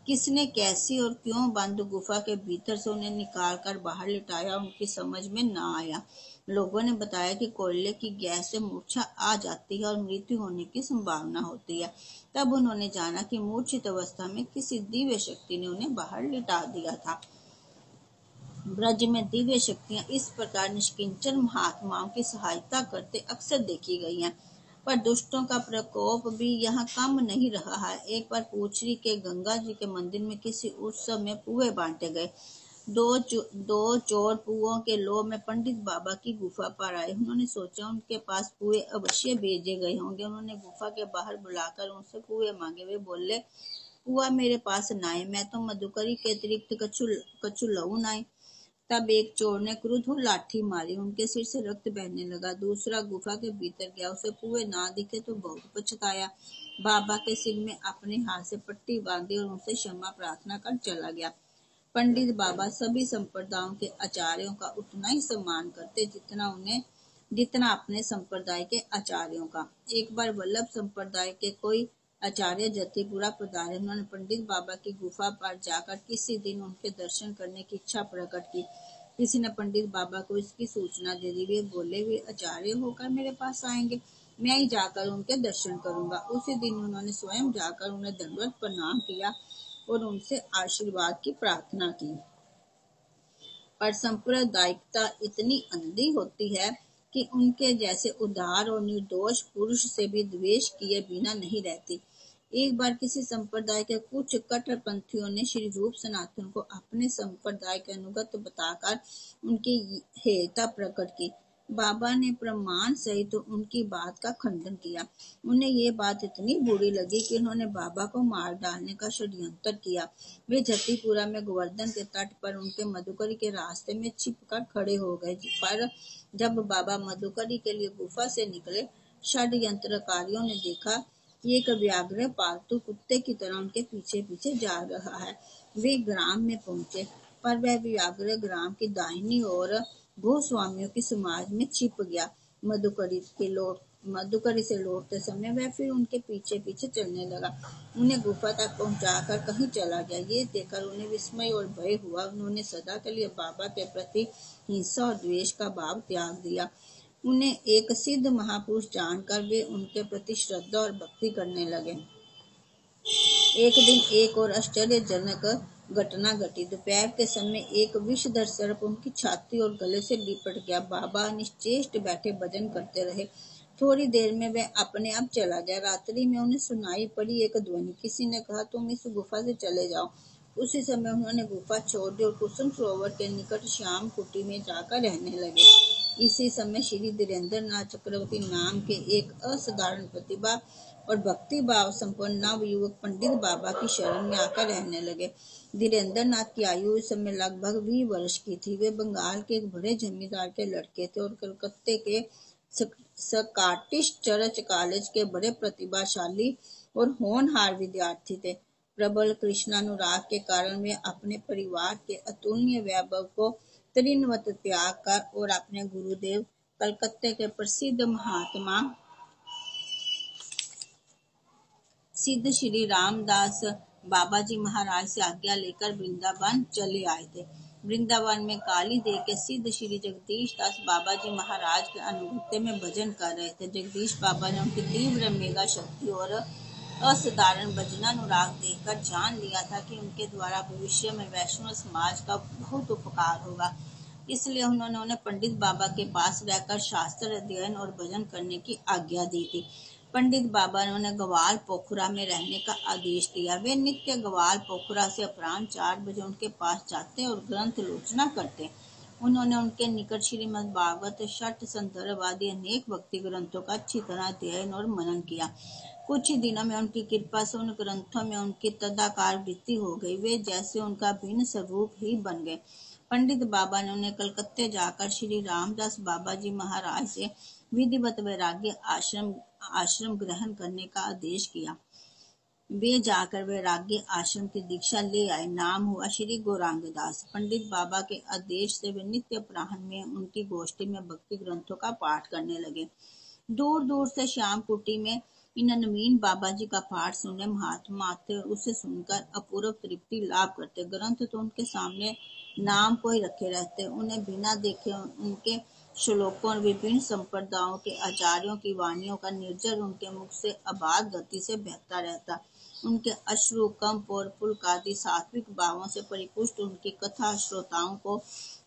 S2: किसने कैसी और क्यों बंद गुफा के भीतर से उन्हें निकालकर बाहर लिटाया उनकी समझ में न आया। लोगों ने बताया कि कोयले की गैस से मूर्छा आ जाती है और मृत्यु होने की संभावना होती है। तब उन्होंने जाना कि मूर्छित अवस्था में किसी दिव्य शक्ति ने उन्हें बाहर लिटा दिया था। ब्रज में दिव्य शक्तियां इस प्रकार निष्किंचन महात्माओं की सहायता करते अक्सर देखी गई हैं, पर दुष्टों का प्रकोप भी यहाँ कम नहीं रहा है। एक बार पूछरी के गंगा जी के मंदिर में किसी उत्सव में पुए बांटे गए। दो चोर पुओं के लोभ में पंडित बाबा की गुफा पर आए। उन्होंने सोचा उनके पास पुए अवश्य भेजे गए होंगे। उन्होंने गुफा के बाहर बुलाकर उनसे पुए मांगे। वे बोले, पुआ मेरे पास नाए, मैं तो मधुकरी के अतिरिक्त कछु लऊ नाई। तब एक चोर ने क्रुद्ध हो लाठी मारी, उनके सिर से रक्त बहने लगा। दूसरा गुफा के भीतर गया, उसे पुए ना दिखे तो बहुत पछताया। बाबा के सिर में अपने हाथ से पट्टी बांधी और उनसे क्षमा प्रार्थना कर चला गया। पंडित बाबा सभी संप्रदायों के आचार्यों का उतना ही सम्मान करते जितना अपने संप्रदाय के आचार्यों का। एक बार वल्लभ संप्रदाय के कोई आचार्य जतिपुरा पधारे। उन्होंने पंडित बाबा की गुफा पर जाकर किसी दिन उनके दर्शन करने की इच्छा प्रकट की। किसी ने पंडित बाबा को इसकी सूचना दे दी। वे बोले, वे आचार्य होकर मेरे पास आएंगे, मैं ही जाकर उनके दर्शन करूंगा। उसी दिन उन्होंने स्वयं जाकर उन्हें दंडवत प्रणाम किया और उनसे आशीर्वाद की प्रार्थना की। पर सांप्रदायिकता इतनी अंधी होती है कि उनके जैसे उदार और निर्दोष पुरुष से भी द्वेष किए बिना नहीं रहती। एक बार किसी संप्रदाय के कुछ कट्टरपंथियों ने श्री रूप सनातन को अपने संप्रदाय के अनुगत बताकर उनकी हेयता प्रकट की। बाबा ने प्रमाण सहित उनकी बात का खंडन किया। उन्हें ये बात इतनी बुरी लगी कि उन्होंने बाबा को मार डालने का षड्यंत्र किया। वे जतिपुरा में गोवर्धन के तट पर उनके मधुकरी के रास्ते में छिपकर खड़े हो गए। पर जब बाबा मधुकरी के लिए गुफा से निकले, षड्यंत्रकारियों ने देखा कि एक व्याघ्र पालतू कुत्ते की तरह उनके पीछे पीछे जा रहा है। वे ग्राम में पहुंचे, पर वह व्याघ्र ग्राम की दाहिनी ओर भूस्वामियों की समाज में छिप गया। मधुकरी से लौटते समय वह फिर उनके पीछे पीछे चलने लगा। उन्हें गुफा तक पहुंचाकर कहीं चला गया। ये देखकर उन्हें विस्मय और भय हुआ। उन्होंने सदा के लिए बाबा के प्रति हिंसा और द्वेष का भाव त्याग दिया। उन्हें एक सिद्ध महापुरुष जानकर वे उनके प्रति श्रद्धा और भक्ति करने लगे। एक दिन एक और आश्चर्यजनक घटना घटी। दोपहर के समय एक विषधर सर्प उनकी छाती और गले से लिपट गया। बाबा निश्चेष्ट बैठे भजन करते रहे। थोड़ी देर में वह अपने आप चला गया। रात्रि में उन्हें सुनाई पड़ी एक ध्वनि। किसी ने कहा, तुम इस गुफा से चले जाओ। उसी समय उन्होंने गुफा छोड़ दी और कुसुम सरोवर के निकट श्याम कुटी में जाकर रहने लगे। इसी समय श्री धीरेन्द्र नाथ चक्रवर्ती नाम के एक असाधारण प्रतिभा और भक्ति भाव संपन्न नव युवक पंडित बाबा की शरण में आकर रहने लगे। धीरेन्द्र नाथ की आयु इस समय लगभग 20 वर्ष की थी। वे बंगाल के एक बड़े जमींदार के लड़के थे और कलकत्ते के स्कॉटिश चर्च कॉलेज के बड़े प्रतिभाशाली और होनहार विद्यार्थी थे। प्रबल कृष्णानुराग के कारण वे अपने परिवार के अतुलनीय वैभव को तृणवत त्याग कर और अपने गुरुदेव कलकत्ते के प्रसिद्ध महात्मा सिद्ध श्री रामदास बाबा जी महाराज से आज्ञा लेकर वृंदावन चले आए थे। वृंदावन में काली दे के सिद्ध श्री जगदीश दास बाबा जी महाराज के अनुगत्य में भजन कर रहे थे। जगदीश बाबा ने उनकी तीव्र मेगा शक्ति और असाधारण भजनानुराग देखकर जान लिया था कि उनके द्वारा भविष्य में वैष्णव समाज का बहुत उपकार होगा। इसलिए उन्होंने उन्हें पंडित बाबा के पास रहकर शास्त्र अध्ययन और भजन करने की आज्ञा दी थी। पंडित बाबा ने उन्हें ग्वाल पोखरा में रहने का आदेश दिया। वे नित्य ग्वाल पोखरा से अपराह्न 4 बजे उनके पास जाते और ग्रंथ लोचना करते। उन्होंने उनके निकट श्रीमद् भागवत, षट संदर्भ आदि अनेक भक्ति ग्रंथों का अच्छी तरह अध्ययन और मनन किया। कुछ ही दिनों में उनकी कृपा से उन ग्रंथों में उनकी तदाकार वृत्ति हो गई। वे जैसे उनका भिन्न स्वरूप ही बन गए। पंडित बाबा ने उन्हें कलकत्ते जाकर श्री रामदास बाबा जी महाराज से विधिवत वैराग्य आश्रम ग्रहण करने का आदेश किया। वे जाकर वैराग्य आश्रम की दीक्षा ले आए। नाम हुआ श्री गौरांग दास। पंडित बाबा के आदेश से वे नित्य अपराह्न में उनकी गोष्ठी में भक्ति ग्रंथों का पाठ करने लगे। दूर दूर से श्याम कुटी में इन नवीन बाबा जी का पाठ सुनने महात्मा आते और उसे सुनकर अपूर्व तृप्ति लाभ करते। ग्रंथ तो उनके सामने नाम को ही रखे रहते। उन्हें बिना देखे उनके श्लोकों और विभिन्न संप्रदायों के आचार्यों की वाणियों का निर्जर उनके मुख से अबाध गति से बहता रहता। उनके अश्रु, कंप और पुलक आदि सात्विक भावों से परिपुष्ट उनकी कथा श्रोताओं को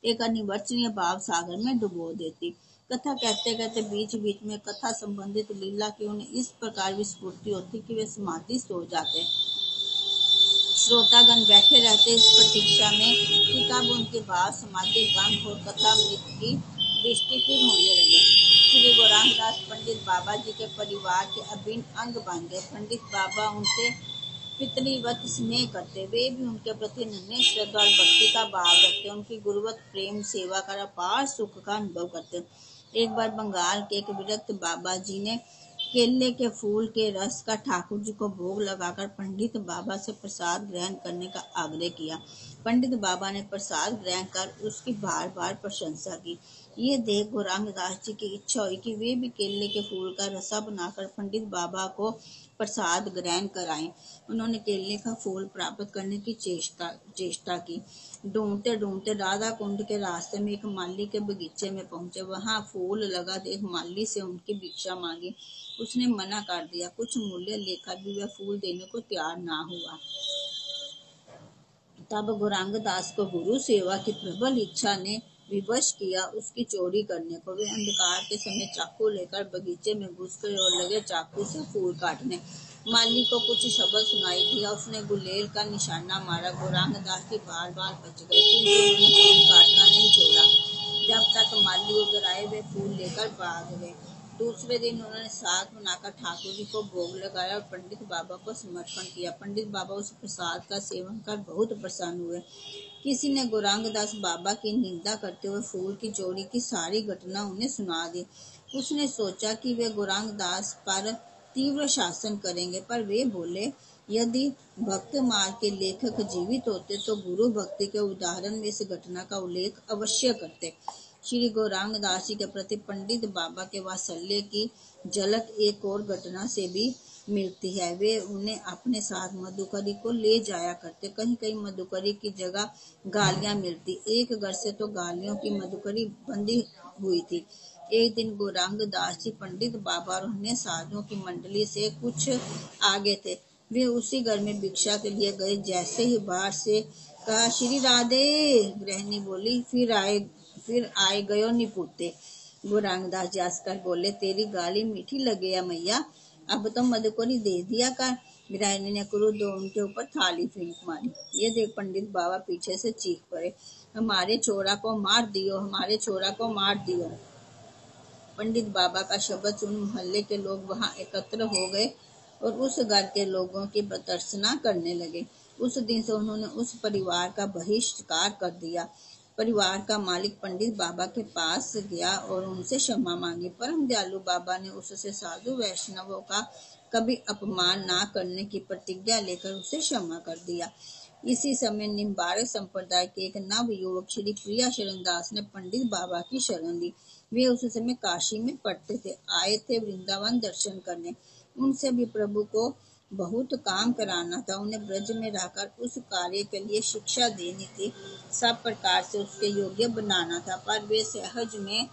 S2: एक अनिवर्चनीय भाव सागर में डुबो देती। कथा कहते कहते बीच बीच में कथा संबंधित लीला की उन्हें इस प्रकार विस्फूर्ति होती कि वे समाधि सो जाते। श्रोतागण बैठे रहते इस प्रतीक्षा में कि कब उनकी बात समाधि भंग और कथा मृत की दृष्टि फिर होने लगे। श्री गौरांगदास पंडित बाबा जी के परिवार के अभिन्न अंग बन गए। पंडित बाबा उनसे पितृवत स्नेह करते, वे भी उनके प्रति नन्हे श्रद्धा और भक्ति का भाव रखते, उनकी गुरुवत प्रेम सेवा कर अपार सुख का अनुभव करते। एक बार बंगाल के एक विरक्त बाबा जी ने केले के फूल के रस का ठाकुर जी को भोग लगाकर पंडित बाबा से प्रसाद ग्रहण करने का आग्रह किया। पंडित बाबा ने प्रसाद ग्रहण कर उसकी बार बार प्रशंसा की। ये देख गौरांगदास जी की इच्छा हुई कि वे भी केले के फूल का रसा बनाकर पंडित बाबा को प्रसाद ग्रहण कराएं। उन्होंने केले का फूल प्राप्त करने की चेष्टा की। ढूंढते ढूंढते राधा कुंड के रास्ते में एक माली के बगीचे में पहुंचे। वहां फूल लगा देख माली से उनकी भिक्षा मांगी। उसने मना कर दिया। कुछ मूल्य लेकर भी वह फूल देने को तैयार ना हुआ। तब गौरांगदास को गुरु सेवा की प्रबल इच्छा ने विवश किया उसकी चोरी करने को। वे अंधकार के समय चाकू लेकर बगीचे में घुस गए और लगे चाकू से फूल काटने। माली को कुछ शब्द सुनाई दिया। उसने गुलेल का निशाना मारा। गौरांगदास जी बार बार बच गए, फिर भी उन्होंने फूल काटना नहीं छोड़ा। जब तक माली उधर आए वे फूल लेकर भाग गए। दूसरे दिन उन्होंने साग बनाकर ठाकुर जी को भोग लगाया और पंडित बाबा को समर्पण किया। पंडित बाबा उस प्रसाद का सेवन कर बहुत प्रसन्न हुए। किसी ने गौरांगदास बाबा की निंदा करते हुए फूल की चोरी की सारी घटना उन्हें सुना दी। उसने सोचा कि वे गौरांगदास पर तीव्र शासन करेंगे, पर वे बोले, यदि भक्त मार्ग के लेखक जीवित होते तो गुरु भक्ति के उदाहरण में इस घटना का उल्लेख अवश्य करते। श्री गौरांगदास जी के प्रति पंडित बाबा के वात्सल्य की झलक एक और घटना से भी मिलती है। वे उन्हें अपने साथ मधुकरी को ले जाया करते। कहीं कहीं मधुकरी की जगह गालियां मिलती। एक घर से तो गालियों की मधुकरी बंधी हुई थी। एक दिन गौरांगदास जी पंडित बाबा और अन्य साधुओं की मंडली से कुछ आगे थे। वे उसी घर में भिक्षा के लिए गए। जैसे ही बाहर से कहा, श्री राधे, गृहिणी बोली, फिर आए गयो निपुते। गौरांगदास जी हंसकर बोले, तेरी गाली मीठी लगे या मैया, अब तो मधुकरी दे दिया कर। गृहिणी ने क्रुद्ध उनके ऊपर थाली फेंक मारी। ये देख पंडित बाबा पीछे से चीख पड़े, हमारे छोरा को मार दियो, हमारे छोरा को मार दियो। पंडित बाबा का शब्द सुन मोहल्ले के लोग वहां एकत्र हो गए और उस घर के लोगों की प्रदर्शना करने लगे। उस दिन से उन्होंने उस परिवार का बहिष्कार कर दिया। परिवार का मालिक पंडित बाबा के पास गया और उनसे क्षमा मांगी। परम दयालु बाबा ने उससे साधु वैष्णवों का कभी अपमान ना करने की प्रतिज्ञा लेकर उसे क्षमा कर दिया। इसी समय निम्बारक संप्रदाय के एक नव युवक श्री प्रिया शरण दास ने पंडित बाबा की शरण ली। वे उस समय काशी में पढ़ते थे, आए थे वृंदावन दर्शन करने। उनसे भी प्रभु को बहुत काम कराना था। उन्हें ब्रज में रहकर उस कार्य के लिए शिक्षा देनी थी, सब प्रकार से उसके योग्य बनाना था। पर वे सहज में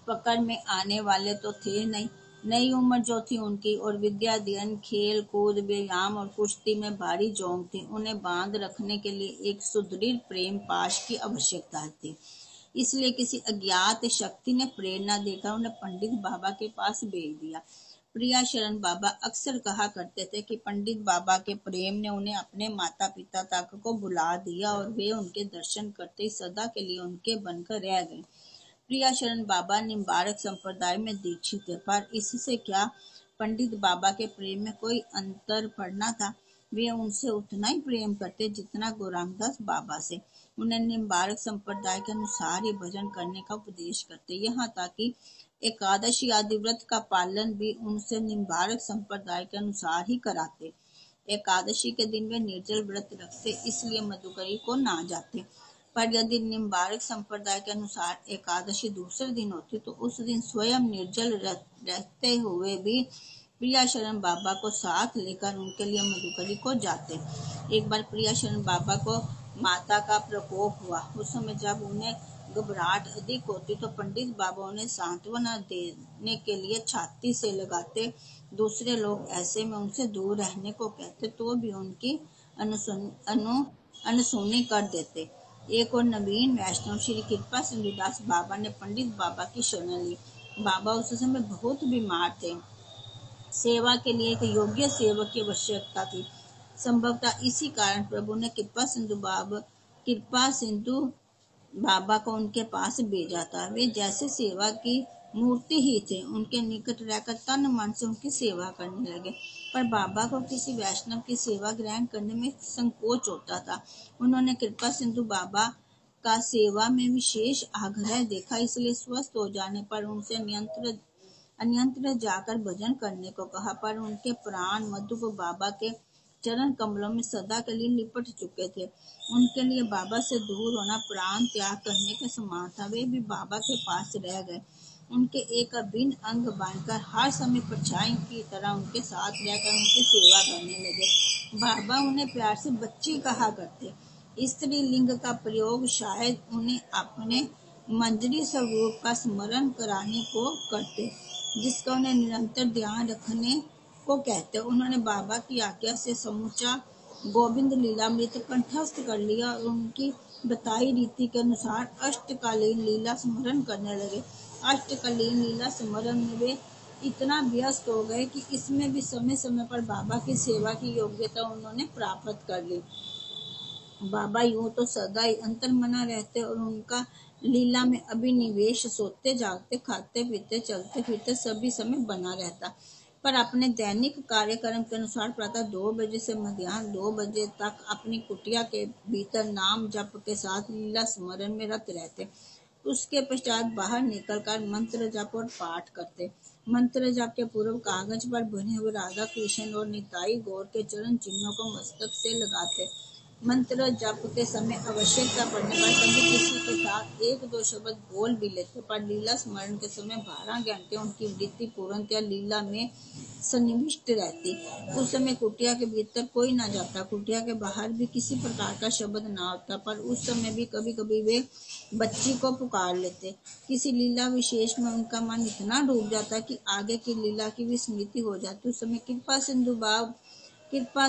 S2: पकड़ में आने वाले तो थे नहीं। नई उम्र जो थी उनकी, और विद्या अध्ययन, खेल कूद, व्यायाम और कुश्ती में भारी जोंक थी। उन्हें बांध रखने के लिए एक सुदृढ़ प्रेम पाश की आवश्यकता थी। इसलिए किसी अज्ञात शक्ति ने प्रेरणा देकर उन्हें पंडित बाबा के पास भेज दिया। प्रिया शरण बाबा अक्सर कहा करते थे कि पंडित बाबा के प्रेम ने उन्हें अपने माता पिता तक को बुला दिया और वे उनके दर्शन करते ही सदा के लिए उनके बनकर रह गए। प्रिया शरण बाबा निम्बारक संप्रदाय में दीक्षित थे, पर इससे क्या पंडित बाबा के प्रेम में कोई अंतर पड़ना था। वे उनसे उतना ही प्रेम करते जितना गौरांगदास बाबा से। उन्हें निम्बारक संप्रदाय के अनुसार ही भजन करने का उपदेश करते, यहाँ तक कि एकादशी आदि व्रत का पालन भी उनसे निम्बारक संप्रदाय के अनुसार ही कराते। एकादशी के दिन वे निर्जल व्रत रखते, इसलिए मधुकरी को ना जाते। पर यदि निम्बारक संप्रदाय के अनुसार एकादशी दूसरे दिन होती तो उस दिन स्वयं निर्जल रहते हुए भी प्रिया शरण बाबा को साथ लेकर उनके लिए मधुकरी को जाते। एक बार प्रिया शरण बाबा को माता का प्रकोप हुआ। उस समय जब उन्हें घबराहट अधिक होती तो पंडित बाबा उन्हें सांत्वना देने के लिए छाती से लगाते। दूसरे लोग ऐसे में उनसे दूर रहने को कहते तो भी उनकी अनसुनी कर देते। एक और नवीन वैष्णव श्री कृपा सिंधुदास बाबा ने पंडित बाबा की शरण ली। बाबा उस समय बहुत बीमार थे। सेवा के लिए एक योग्य सेवक की आवश्यकता थी। संभवतः इसी कारण प्रभु ने कृपा सिंधु बाबा को उनके पास भेजा था। वे जैसे सेवा की मूर्ति ही थे। उनके निकट रहकर तन मन से उनकी सेवा करने लगे। पर बाबा को किसी वैष्णव की सेवा ग्रहण करने में संकोच होता था। उन्होंने कृपा सिंधु बाबा का सेवा में विशेष आग्रह देखा, इसलिए स्वस्थ हो जाने पर उनसे अन्यत्र जाकर भजन करने को कहा। पर उनके प्राण मधुप बाबा के चरण कमलों में सदा के लिए लिपट चुके थे। उनके लिए बाबा से दूर होना प्राण त्याग करने के समान था। वे भी बाबा के पास रह गए। उनके एक अभिन्न अंग बनकर हर समय परछाई की तरह उनके साथ रहकर उनकी सेवा करने लगे। बाबा उन्हें प्यार से बच्ची कहा करते। स्त्री लिंग का प्रयोग शायद उन्हें अपने मंजरी स्वरूप का स्मरण कराने को करते, जिसका उन्हें निरंतर ध्यान रखने को कहते। उन्होंने बाबा की आज्ञा से समूचा गोविंद लीलामृत कंठस्थ कर लिया और उनकी बताई रीति के अनुसार अष्टकालीन लीला स्मरण करने लगे। अष्टकालीन लीला स्मरण में वे इतना व्यस्त हो गए कि इसमें भी समय समय पर बाबा की सेवा की योग्यता उन्होंने प्राप्त कर ली। बाबा यूं तो सदा ही अंतर्मना रहते और उनका लीला में अभिनिवेश सोते जागते खाते पीते चलते फिरते सभी समय बना रहता। पर अपने दैनिक कार्यक्रम के अनुसार प्रातः 2 बजे से मध्याह्न 2 बजे तक अपनी कुटिया के भीतर नाम जप के साथ लीला स्मरण में रत रहते। उसके पश्चात बाहर निकलकर मंत्र जप और पाठ करते। मंत्र जप के पूर्व कागज पर बने हुए राधा कृष्ण और निताई गौर के चरण चिन्हों को मस्तक से लगाते। मंत्र जप के समय आवश्यकता पड़ने पर कभी किसी के साथ 1-2 शब्द बोल भी लेते। पर लीला स्मरण के समय 12 घंटे उनकी वृत्ति पूर्णतया लीला में सन्निविष्ट रहती। उस समय कुटिया के भीतर कोई न जाता, कुटिया के बाहर भी किसी प्रकार का शब्द न होता। पर उस समय भी कभी कभी वे बच्ची को पुकार लेते। किसी लीला विशेष में उनका मन इतना डूब जाता कि आगे की लीला की विस्मृति हो जाती। उस समय कृपा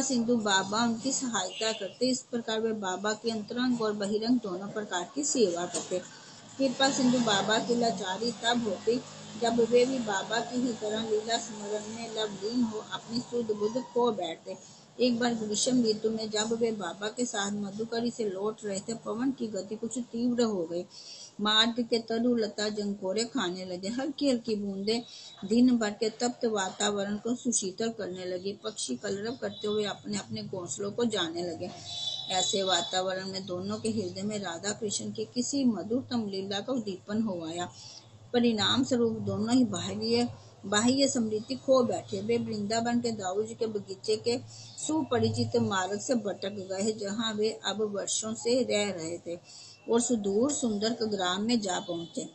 S2: सिंधु बाबा उनकी सहायता करते। इस प्रकार वे बाबा के अंतरंग और बहिरंग दोनों प्रकार की सेवा करते। कृपा सिंधु बाबा की लाचारी तब होती जब वे भी बाबा की ही तरह लीला स्मरण में लवलीन हो अपनी शुद्ध बुद्ध खो बैठते। एक बार ग्रीष्म ऋतु में जब वे बाबा के साथ मधुकरी से लौट रहे थे, पवन की गति कुछ तीव्र हो गई। मार्ग के तरु लता जंकोरे खाने लगे। हल्की हल्की बूंदें दिन भर के तप्त वातावरण को सुशीतल करने लगी। पक्षी कलरव करते हुए अपने अपने घोंसलों को जाने लगे। ऐसे वातावरण में दोनों के हृदय में राधा कृष्ण की किसी मधुरतम लीला का उद्दीपन हो आया। परिणाम स्वरूप दोनों ही बाह्य स्मृति खो बैठे। वे वृंदावन के दाऊ जी के बगीचे के सुपरिचित मार्ग से भटक गए, जहाँ वे अब वर्षों से रह रहे थे, और सुदूर सुंदर ग्राम में जा पहुंचे।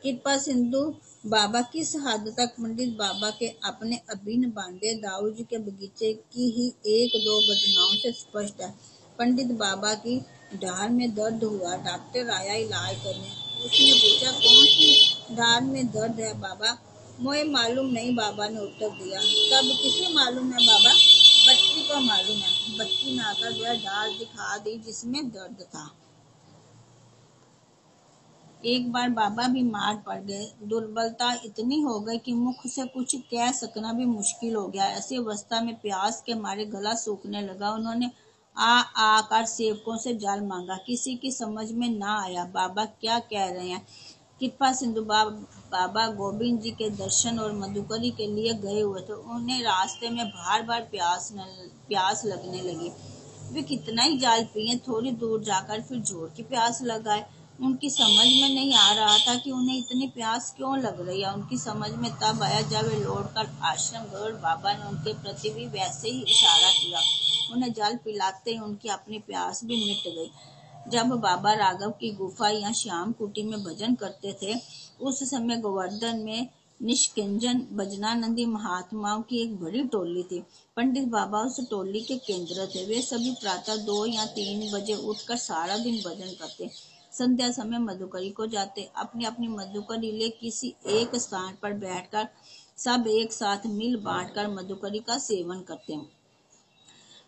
S2: कृपा सिंधु बाबा की शहादत तक पंडित बाबा के अपने अभिन्न बांधे दाऊ जी के बगीचे की ही 1-2 घटनाओं से स्पष्ट है। पंडित बाबा की डाल में दर्द हुआ। डॉक्टर आया इलाज करने। उसने पूछा, कौन सी डाल में दर्द है बाबा? मुझे मालूम नहीं, बाबा ने उत्तर दिया। तब किसे मालूम है बाबा? बच्ची को मालूम है। बच्ची ने आकर वह डाल दिखा दी जिसमें दर्द था। एक बार बाबा बीमार पड़ गए। दुर्बलता इतनी हो गई कि मुख से कुछ कह सकना भी मुश्किल हो गया। ऐसी अवस्था में प्यास के मारे गला सूखने लगा। उन्होंने आकर सेवकों से जल मांगा। किसी की समझ में ना आया बाबा क्या कह रहे हैं। कृपा सिंधु बाबा गोविंद जी के दर्शन और मधुकरी के लिए गए हुए थे। उन्हें रास्ते में बार बार प्यास लगने लगी। वे कितना ही जल पिए, थोड़ी दूर जाकर फिर जोर की प्यास लगाए। उनकी समझ में नहीं आ रहा था कि उन्हें इतनी प्यास क्यों लग रही है। उनकी समझ में तब आया जब वे लौटकर आश्रम गए। बाबा ने उनके प्रति भी वैसे ही इशारा किया। उन्हें जल पिलाते ही उनकी अपनी प्यास भी मिट गई। जब बाबा राघव की गुफा या श्याम कुटी में भजन करते थे, उस समय गोवर्धन में निष्किंजन भजनानंदी महात्माओं की एक बड़ी टोली थी। पंडित बाबा उस टोली के केंद्र थे। वे सभी प्रातः 2 या 3 बजे उठकर सारा दिन भजन करते। संध्या समय मधुकरी को जाते। अपनी अपनी मधुकरी ले किसी एक स्थान पर बैठकर सब एक साथ मिल बांटकर मधुकरी का सेवन करते।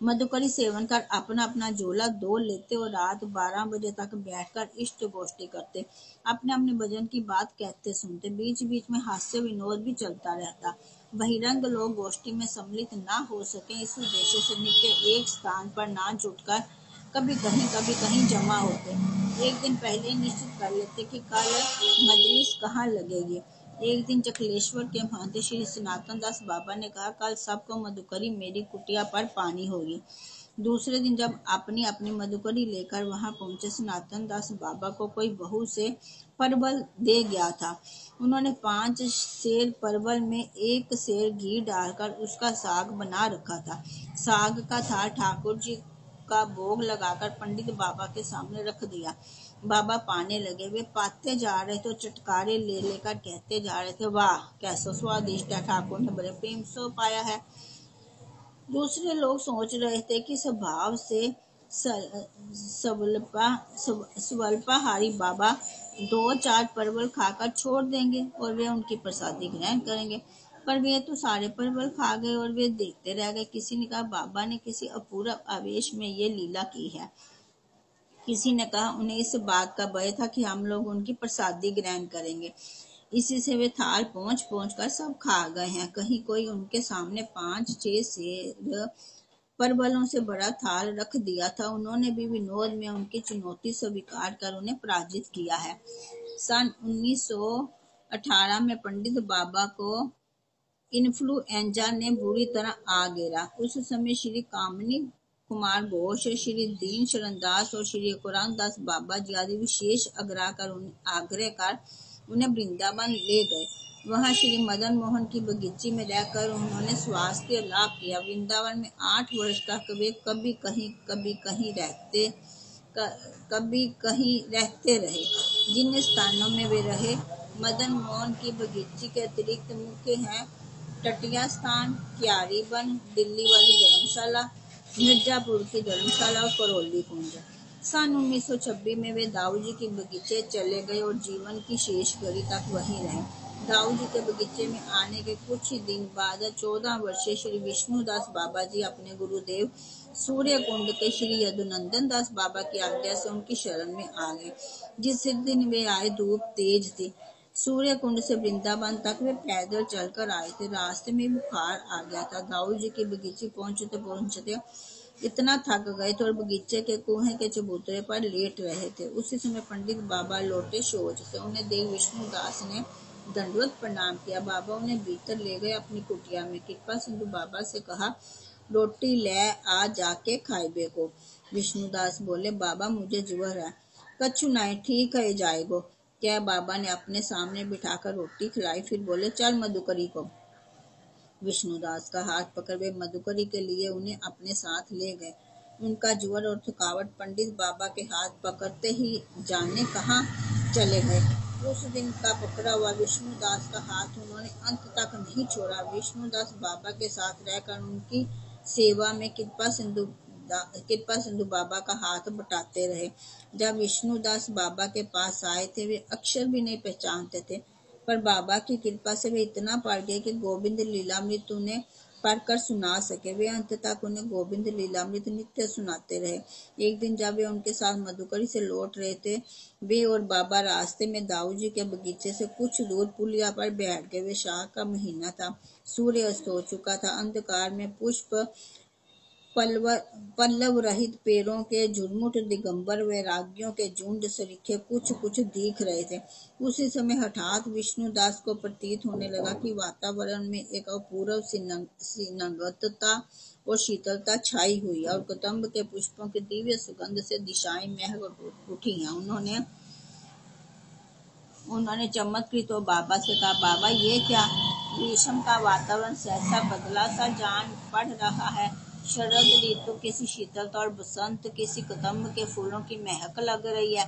S2: मधुकरी सेवन कर अपना अपना झोला धो लेते और रात 12 बजे तक बैठकर इष्ट गोष्ठी करते, अपने अपने भजन की बात कहते सुनते। बीच बीच में हास्य विनोद भी चलता रहता। बहिरंग लोग गोष्ठी में सम्मिलित न हो सके, इस उद्देश्य से नित्य एक स्थान पर ना जुटकर कभी कहीं जमा होते। एक दिन पहले निश्चित कर लेते कि कल मजलिस कहाँ लगेगी। एक दिन चकलेश्वर के महंत श्री सनातन दास बाबा ने कहा, कल सबको मधुकरी मेरी कुटिया पर पानी होगी। दूसरे दिन जब अपनी अपनी मधुकरी लेकर वहां पहुंचे, सनातन दास बाबा को कोई बहू से परवल दे गया था। उन्होंने 5 सेर परवल में 1 सेर घी डालकर उसका साग बना रखा था। साग का थाल ठाकुर जी का भोग लगाकर पंडित बाबा के सामने रख दिया। बाबा पाने लगे। वे पाते जा रहे तो चटकारे ले लेकर कहते जा रहे थे, वाह कैसा स्वादिष्ट है, ठाकुर ने बड़े प्रेम से पाया है। दूसरे लोग सोच रहे थे कि स्वभाव से स्वल्पाहारी बाबा 2-4 परवल खाकर छोड़ देंगे और वे उनकी प्रसादी ग्रहण करेंगे, पर वे तो सारे परवल खा गए और वे देखते रह गए। किसी ने कहा, बाबा ने किसी अपूर्व आवेश में ये लीला की है। किसी ने कहा, उन्हें इस बात का भय था कि हम लोग उनकी प्रसादी ग्रहण करेंगे, इसी से वे थाल पहुंच कर सब खा गए हैं। कहीं कोई उनके सामने 5-6 सेर परवलों से बड़ा थाल रख दिया था। उन्होंने भी विनोद में उनकी चुनौती स्वीकार कर उन्हें पराजित किया है। सन 1918 में पंडित बाबा को इन्फ्लुएंजा ने बुरी तरह आ घेरा। उस समय श्री कामिनी कुमार घोष, श्री दीन शरणदास और श्री कुरान दास बाबा जी आदि विशेष आग्रह कर उन्हें वृंदावन ले गए। वहां श्री मदन मोहन की बगीची में रहकर उन्होंने स्वास्थ्य लाभ किया। वृंदावन में 8 वर्ष तक वे कभी कहीं रहते रहे। जिन स्थानों में वे रहे, मदन मोहन की बगीची के अतिरिक्त मुख्य हैं टटिया स्थान, क्यारी वन, दिल्ली वाली धर्मशाला, मिर्जापुर की धर्मशाला और करौली कुंज। सन 1926 में वे दाऊ जी के बगीचे चले गए और जीवन की शेष घड़ी तक वहीं रहे। दाऊ जी के बगीचे में आने के कुछ ही दिन बाद 14 वर्षीय श्री विष्णुदास बाबा जी अपने गुरुदेव सूर्य कुंड के श्री यदुनंदन दास बाबा की आज्ञा से उनकी शरण में आ गए। जिस दिन वे आए धूप तेज थी। सूर्य कुंड से वृंदावन तक वे पैदल चलकर आए थे। रास्ते में बुखार आ गया था। दाऊ जी के बगीचे पहुंचते इतना थक गए थे और बगीचे के कुएं के चबूतरे पर लेट रहे थे। उसी समय पंडित बाबा लौटे शौच से। उन्हें देख विष्णुदास ने दंडवत प्रणाम किया। बाबा उन्हें भीतर ले गए अपनी कुटिया में। कृपा सिंधु बाबा से कहा, रोटी ले आ जाके खाइबे को। विष्णुदास बोले, बाबा मुझे जुवर है। कछु नहीं, ठीक है जाएगो। क्या बाबा ने अपने सामने बिठाकर रोटी खिलाई, फिर बोले, चल मधुकरी को। विष्णुदास का हाथ पकड़ वे मधुकरी के लिए उन्हें अपने साथ ले गए। उनका जुवर और थकावट पंडित बाबा के हाथ पकड़ते ही जाने कहाँ चले गए। उस दिन का पकड़ा हुआ विष्णुदास का हाथ उन्होंने अंत तक नहीं छोड़ा। विष्णुदास बाबा के साथ रहकर उनकी सेवा में कृपा सिंधु बाबा का हाथ बटाते रहे। जब विष्णुदास बाबा के पास आए थे, वे अक्षर भी नहीं पहचानते थे, पर बाबा की कृपा से वे इतना पढ़ गए कि गोविंद लीलामृत उन्हें पढ़कर सुना सके। वे अंत तक उन्हें गोविंद लीलामृत नित्य सुनाते रहे। एक दिन जब वे उनके साथ मधुकरी से लौट रहे थे, वे और बाबा रास्ते में दाऊ जी के बगीचे से कुछ दूर पुलिया पर बैठ गए। वे शाह का महीना था। सूर्य अस्त हो चुका था। अंधकार में पुष्प पल्लव रहित पेड़ों के झुरमुट दिगंबर वैरागियों के झुंड सरीखे कुछ दिख रहे थे। उसी समय हठात विष्णुदास को प्रतीत होने लगा कि वातावरण में एक अपूर्व नगतता और शीतलता छाई हुई है और कदम्ब के पुष्पों की दिव्य सुगंध से दिशाएं महक उठी हैं। उन्होंने चमत्कृत तो बाबा से कहा, बाबा ये क्या? ग्रीष्म का वातावरण सहसा बदला सा जान पड़ रहा है। शरद ऋतु किसी शीतलता और बसंत किसी कदम्ब के फूलों की महक लग रही है।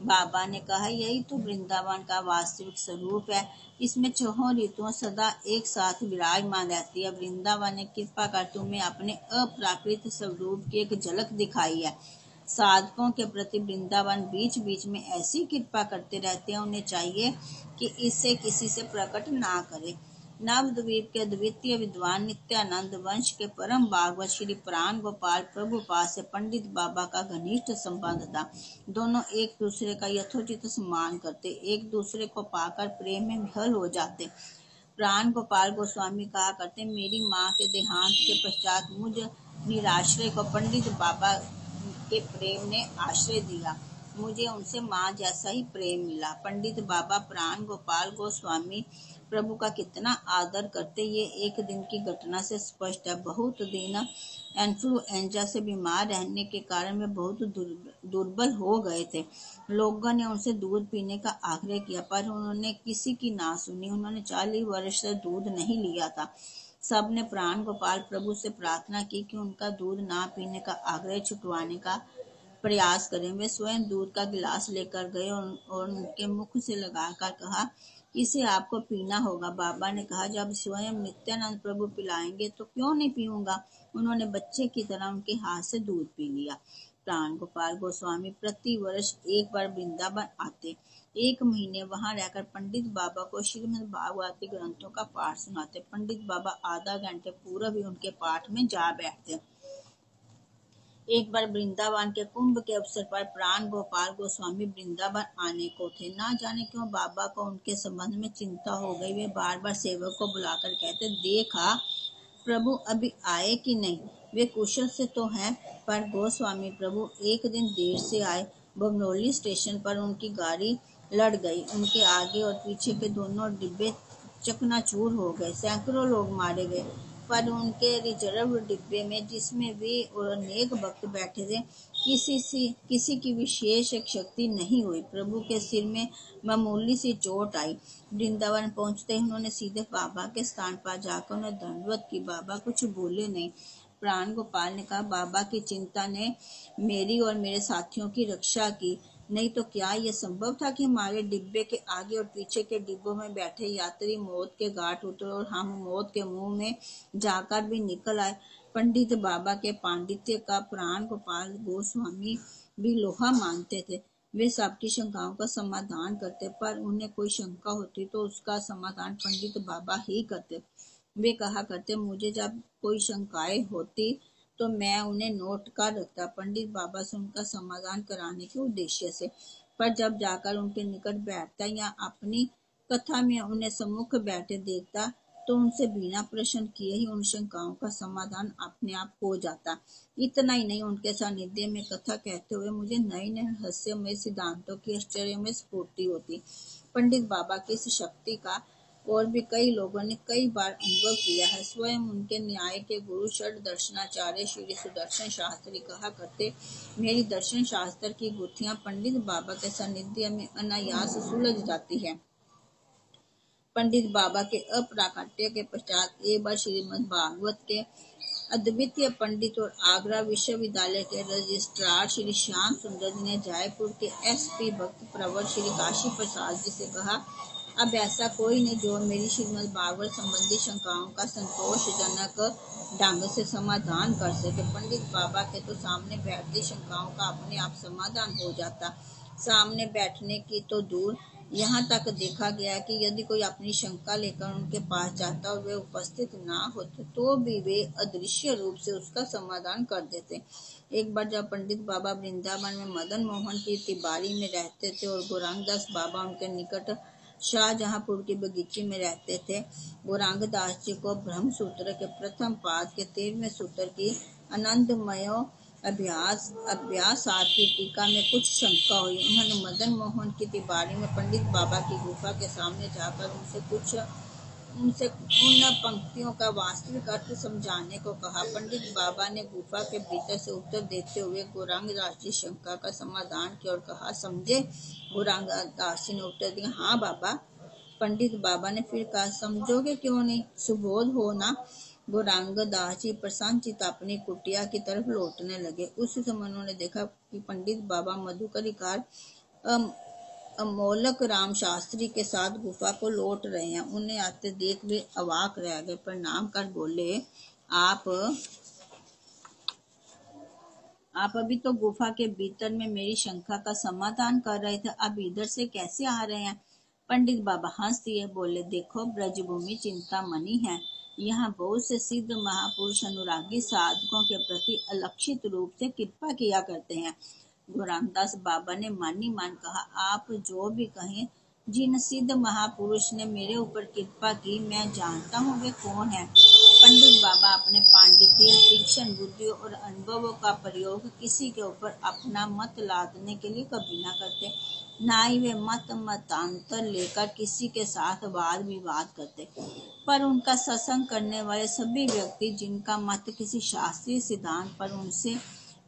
S2: बाबा ने कहा, यही तो वृंदावन का वास्तविक स्वरूप है। इसमें 4 ऋतुओं सदा एक साथ विराजमान रहती है। वृंदावन ने कृपा कर तुम्हें अपने अप्राकृत स्वरूप की एक झलक दिखाई है। साधकों के प्रति वृंदावन बीच बीच में ऐसी कृपा करते रहते हैं। उन्हें चाहिए कि इसे किसी से प्रकट ना करे। नवद्वीप के द्वितीय विद्वान नित्यानंद वंश के परम भागवत श्री प्राण गोपाल प्रभुपाद से पंडित बाबा का घनिष्ठ संबंध था। दोनों एक दूसरे का यथोचित सम्मान करते, एक दूसरे को पाकर प्रेम में विह्वल हो जाते। प्राण गोपाल गोस्वामी कहा करते, मेरी माँ के देहांत के पश्चात मुझ निराश्रय को पंडित बाबा के प्रेम ने आश्रय दिया। मुझे उनसे माँ जैसा ही प्रेम मिला। पंडित बाबा प्राण गोपाल गोस्वामी प्रभु का कितना आदर करते, ये एक दिन की घटना से स्पष्ट है। बहुत दिन इन्फ्लुएंजा से बीमार रहने के कारण वे बहुत दुर्बल हो गए थे। लोगों ने उनसे दूध पीने का आग्रह किया, पर उन्होंने किसी की ना सुनी। उन्होंने 40 वर्ष से दूध नहीं लिया था। सबने प्राण गोपाल प्रभु से प्रार्थना की कि उनका दूध ना पीने का आग्रह छुटवाने का प्रयास करें। वे स्वयं दूध का गिलास लेकर गए और उनके मुख से लगाकर कहा, इसे आपको पीना होगा। बाबा ने कहा, जब स्वयं नित्यानंद प्रभु पिलाएंगे तो क्यों नहीं पीऊंगा। उन्होंने बच्चे की तरह उनके हाथ से दूध पी लिया। प्राण गोपाल गोस्वामी प्रति वर्ष एक बार वृंदावन आते, 1 महीने वहां रहकर पंडित बाबा को श्रीमद् भागवती ग्रंथों का पाठ सुनाते। पंडित बाबा आधा घंटे पूरा भी उनके पाठ में जा बैठते। एक बार वृंदावन के कुंभ के अवसर पर प्राण गोपाल गोस्वामी वृंदावन आने को थे। ना जाने क्यों बाबा को उनके संबंध में चिंता हो गई। वे बार बार सेवक को बुलाकर कहते, देखा प्रभु अभी आए कि नहीं। वे कुशल से तो हैं, पर गोस्वामी प्रभु एक दिन देर से आए। बमनौली स्टेशन पर उनकी गाड़ी लड़ गई। उनके आगे और पीछे के दोनों डिब्बे चकनाचूर हो गए। सैकड़ों लोग मारे गए, पर उनके रिजर्व डिब्बे में, जिसमें वे और अनेक भक्त बैठे थे, किसी की विशेष शक्ति नहीं हुई। प्रभु के सिर में मामूली सी चोट आई। वृंदावन पहुंचते ही उन्होंने सीधे बाबा के स्थान पर जाकर उन्हें दंडवत की। बाबा कुछ बोले नहीं। प्राण गोपाल ने कहा, बाबा की चिंता ने मेरी और मेरे साथियों की रक्षा की, नहीं तो क्या यह संभव था कि हमारे डिब्बे के आगे और पीछे के डिब्बों में बैठे यात्री मौत के घाट उतरे और हम मौत के मुंह में जाकर भी निकल आए। पंडित बाबा के पांडित्य का प्राण गोपाल गोस्वामी भी लोहा मानते थे। वे सबकी शंकाओं का समाधान करते, पर उन्हें कोई शंका होती तो उसका समाधान पंडित बाबा ही करते। वे कहा करते, मुझे जब कोई शंकाएं होती तो मैं उन्हें नोट कर रखता, पंडित बाबा से उनका समाधान कराने के उद्देश्य से। पर जब जाकर उनके निकट बैठता या अपनी कथा में उन्हें सम्मुख बैठे देखता, तो उनसे बिना प्रश्न किए ही उन शंकाओं का समाधान अपने आप हो जाता। इतना ही नहीं, उनके सानिध्य में कथा कहते हुए मुझे नए नए रहस्यमय सिद्धांतों की आश्चर्यमय स्फूर्ति होती। पंडित बाबा की इस शक्ति का और भी कई लोगों ने कई बार अनुभव किया है। स्वयं उनके न्याय के गुरु षड दर्शनाचार्य श्री सुदर्शन शास्त्री कहा करते, मेरी दर्शन शास्त्र की गुत्थियां पंडित बाबा के सानिध्य में अनायास सुलझ जाती है। पंडित बाबा के अप्राकट्य के पश्चात एक बार श्रीमद् भागवत के अद्वितीय पंडित और आगरा विश्वविद्यालय के रजिस्ट्रार श्री श्याम सुंदर जी ने जयपुर के SP भक्त प्रवर श्री काशी प्रसाद जी से कहा, अब ऐसा कोई नहीं जो मेरी श्रीमद् भागवत संबंधी शंकाओं का संतोषजनक ढंग से समाधान कर सके। पंडित बाबा के तो सामने बैठती शंकाओं का अपने आप समाधान हो जाता। सामने बैठने की तो दूर, यहाँ तक देखा गया कि यदि कोई अपनी शंका लेकर उनके पास जाता और वे उपस्थित ना होते तो भी वे अदृश्य रूप से उसका समाधान कर देते। एक बार जब पंडित बाबा वृंदावन में मदन मोहन की तिबारी में रहते थे और गौरांगदास बाबा उनके निकट शाहजहांपुर के बगीचे में रहते थे, गौरांगदास जी को ब्रह्म सूत्र के प्रथम पाद के 13वें सूत्र की आनंदमय अभ्यासात की टीका में कुछ शंका हुई। उन्होंने मदन मोहन की तिबारी में पंडित बाबा की गुफा के सामने जाकर उनसे उन पंक्तियों का वास्तविक अर्थ समझाने को कहा। पंडित बाबा ने गुफा के भीतर से उत्तर देते हुए गौरांगदास जी शंका का समाधान किया और कहा, समझे। गौरांगदास जी ने उत्तर दिया, हाँ बाबा। पंडित बाबा ने फिर कहा, समझोगे क्यों नहीं, सुबोध हो ना। गौरांगदास जी प्रसन्नचित्त अपनी कुटिया की तरफ लौटने लगे। उस समय उन्होंने देखा कि पंडित बाबा मधुकरीकार अमोलक राम शास्त्री के साथ गुफा को लौट रहे हैं। उन्हें आते देख वे अवाक रह गए। प्रणाम कर बोले, आप अभी तो गुफा के भीतर में मेरी शंका का समाधान कर रहे थे, अब इधर से कैसे आ रहे हैं। पंडित बाबा हंस दिए, बोले, देखो ब्रजभूमि चिंतामणि है। यहाँ बहुत से सिद्ध महापुरुष अनुरागी साधकों के प्रति अलक्षित रूप से कृपा किया करते हैं। गुरु रामदास बाबा ने मानी मान कहा, आप जो भी कहें। जिन सिद्ध महापुरुष ने मेरे ऊपर कृपा की, मैं जानता हूँ वे कौन है। पंडित बाबा अपने पांडित्य, तीक्ष्ण बुद्धि और अनुभवों का प्रयोग किसी के ऊपर अपना मत लादने के लिए कभी न करते। ना ही वे मतांतर लेकर किसी के साथ वाद विवाद करते। पर उनका सत्संग करने वाले सभी व्यक्ति जिनका मत किसी शास्त्रीय सिद्धांत पर उनसे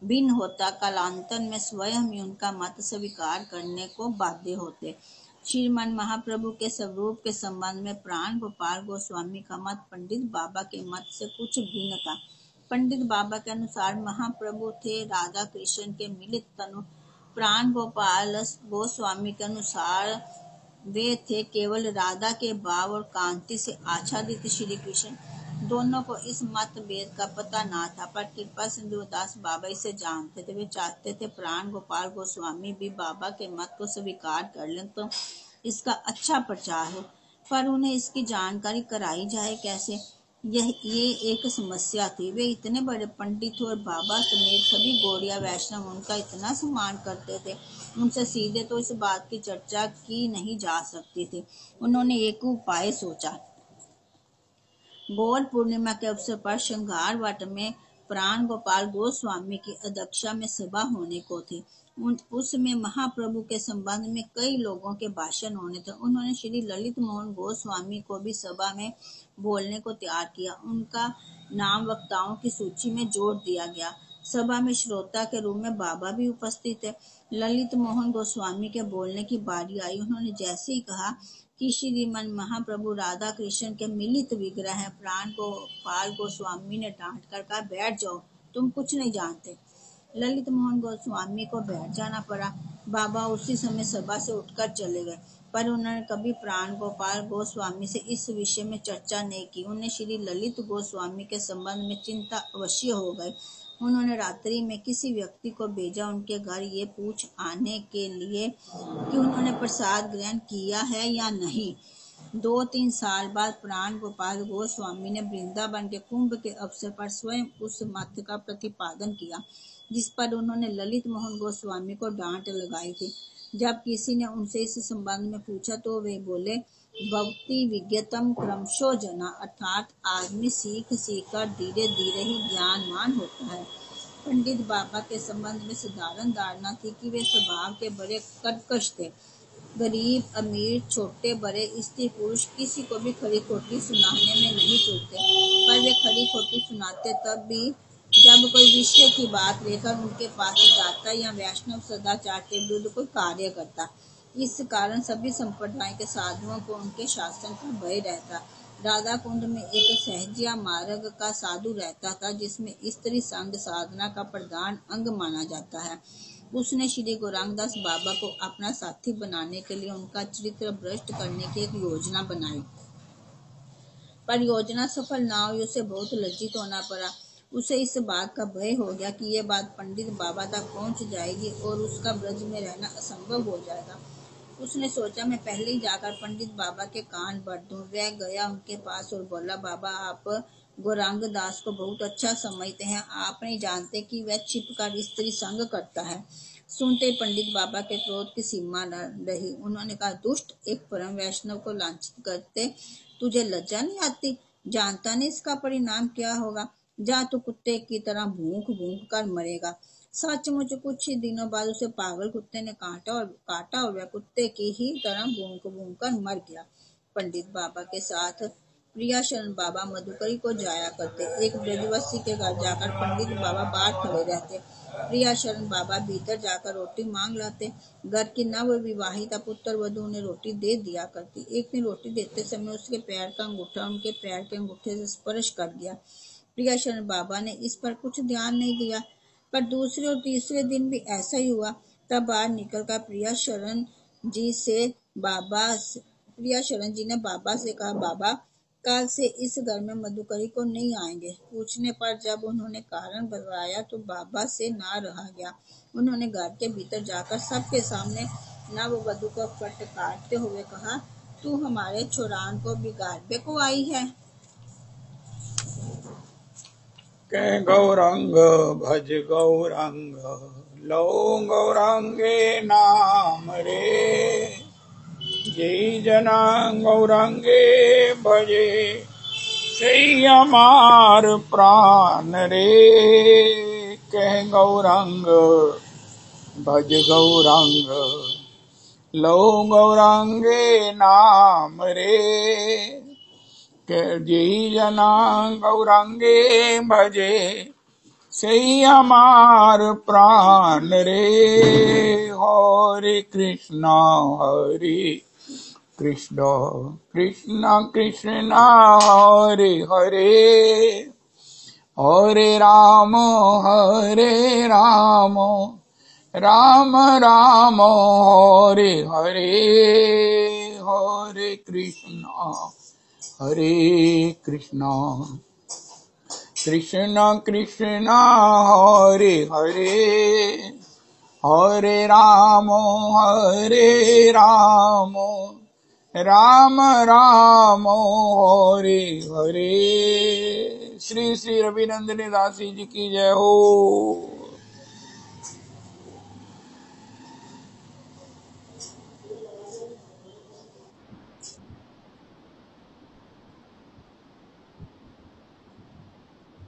S2: भिन्न होता, कालांतर में स्वयं ही उनका मत स्वीकार करने को बाध्य होते। श्रीमान महाप्रभु के स्वरूप के संबंध में प्राण गोपाल गोस्वामी का मत पंडित बाबा के मत से कुछ भिन्न था। पंडित बाबा के अनुसार महाप्रभु थे राधा कृष्ण के मिलित तनु। प्राण गोपाल गोस्वामी के अनुसार वे थे केवल राधा के भाव और कांति से आच्छादित श्री कृष्ण। दोनों को इस मतभेद का पता ना था, पर कृपा सिंधु दास बाबा इसे जानते थे। वे चाहते थे प्राण गोपाल गोस्वामी भी बाबा के मत को स्वीकार कर लें तो इसका अच्छा प्रचार हो, पर उन्हें इसकी जानकारी कराई जाए कैसे, ये एक समस्या थी। वे इतने बड़े पंडित और बाबा समेत सभी गौड़िया वैष्णव उनका इतना सम्मान करते थे, उनसे सीधे तो इस बात की चर्चा की नहीं जा सकती थी। उन्होंने एक उपाय सोचा। गौर पूर्णिमा के अवसर पर श्रृंगार वट में प्राण गोपाल गोस्वामी की अध्यक्षता में सभा होने को थी। उसमें महाप्रभु के संबंध में कई लोगों के भाषण होने थे। उन्होंने श्री ललित मोहन गोस्वामी को भी सभा में बोलने को तैयार किया। उनका नाम वक्ताओं की सूची में जोड़ दिया गया। सभा में श्रोता के रूप में बाबा भी उपस्थित थे। ललित मोहन गोस्वामी के बोलने की बारी आई। उन्होंने जैसे ही कहा कि श्रीमान महाप्रभु राधा कृष्ण के मिलित विग्रह है, प्राण गोपाल गोस्वामी ने डांट कर कहा, बैठ जाओ, तुम कुछ नहीं जानते। ललित मोहन गोस्वामी को बैठ जाना पड़ा। बाबा उसी समय सभा से उठकर चले गए, पर उन्होंने कभी प्राण गोपाल गोस्वामी से इस विषय में चर्चा नहीं की। उन्हें श्री ललित गोस्वामी के संबंध में चिंता अवश्य हो गई। उन्होंने रात्रि में किसी व्यक्ति को भेजा उनके घर ये पूछ आने के लिए कि उन्होंने प्रसाद ग्रहण किया है या नहीं। 2-3 साल बाद प्राण गोपाल गोस्वामी ने वृंदावन के कुंभ के अवसर पर स्वयं उस मत का प्रतिपादन किया जिस पर उन्होंने ललित मोहन गोस्वामी को डांट लगाई थी। जब किसी ने उनसे इस संबंध में पूछा तो वे बोले, भक्ति विज्ञतम क्रमशो जना, अर्थात आदमी सीख कर धीरे धीरे ही ज्ञानवान होता है। पंडित बाबा के संबंध में साधारण धारणा थी कि वे स्वभाव के बड़े कर्कश थे। गरीब अमीर, छोटे बड़े, स्त्री पुरुष किसी को भी खरी खोटी सुनाने में नहीं चूकते, पर वे खरी खोटी सुनाते तब भी जब कोई विषय की बात लेकर उनके पास जाता या वैष्णव सदाचार के विरुद्ध कोई कार्य करता। इस कारण सभी संप्रदाय के साधुओं को उनके शासन का भय रहता। राधा कुंड में एक सहजिया मार्ग का साधु रहता था जिसमें स्त्री संग साधना का प्रधान अंग माना जाता है। उसने श्री गुरु रामदास बाबा को अपना साथी बनाने के लिए उनका चरित्र भ्रष्ट करने की एक योजना बनाई, पर योजना सफल ना हुई। उसे बहुत लज्जित होना पड़ा। उसे इस बात का भय हो गया कि ये बात पंडित बाबा तक पहुंच जाएगी और उसका ब्रज में रहना असंभव हो जाएगा। उसने सोचा, मैं पहले ही जाकर पंडित बाबा के कान भर दूं। वह गया उनके पास और बोला, बाबा आप गौरांग दास को बहुत अच्छा समझते हैं, आप नहीं जानते कि वह छिपकर स्त्री संग करता है। सुनते ही पंडित बाबा के क्रोध की सीमा न रही। उन्होंने कहा, दुष्ट, एक परम वैष्णव को लांछित करते तुझे लज्जा नहीं आती? जानता नहीं इसका परिणाम क्या होगा? जा तू कुत्ते की तरह भूख कर मरेगा। सचमुच कुछ ही दिनों बाद उसे पागल कुत्ते ने काटा और वह कुत्ते की ही तरह भूख कर मर गया। पंडित बाबा के साथ प्रिया शरण बाबा मधुकरी को जाया करते। एक ब्रजवसी के घर जाकर पंडित बाबा बाहर खड़े रहते। प्रिया शरण बाबा भीतर जाकर रोटी मांग लाते। घर की नव विवाहिता पुत्र वधू उन्हें रोटी दे दिया करती। एक दिन रोटी देते समय उसके पैर का अंगूठा उनके पैर के अंगूठे से स्पर्श कर गया। प्रिया शरण बाबा ने इस पर कुछ ध्यान नहीं दिया, पर दूसरे और तीसरे दिन भी ऐसा ही हुआ। तब बाहर निकलकर प्रिया शरण जी ने बाबा से कहा, बाबा कल से इस घर में मधुकरी को नहीं आएंगे। पूछने पर जब उन्होंने कारण बताया तो बाबा से ना रहा गया। उन्होंने घर के भीतर जाकर सबके सामने नववधू को फटकारते हुए कहा, तू हमारे चौरान को बिगाड़ने को आई है।
S1: कह गौरंग भज गौरंग, लो गौरंगे नाम रे, जय जना गौरंगे भजे, सही हमार प्राण रे। कह गौरंग भज गौरंग, लो गौरंगे नाम रे, जय जना गौरंगे भजे, सही हमार प्राण रे। हरे कृष्णा कृष्ण कृष्ण कृष्ण हरे हरे, हरे राम राम राम हरे हरे, हरे कृष्णा कृष्ण कृष्ण हरे हरे, हरे राम राम राम हरे हरे। श्री श्री रविनंदनी दासी जी की जय हो।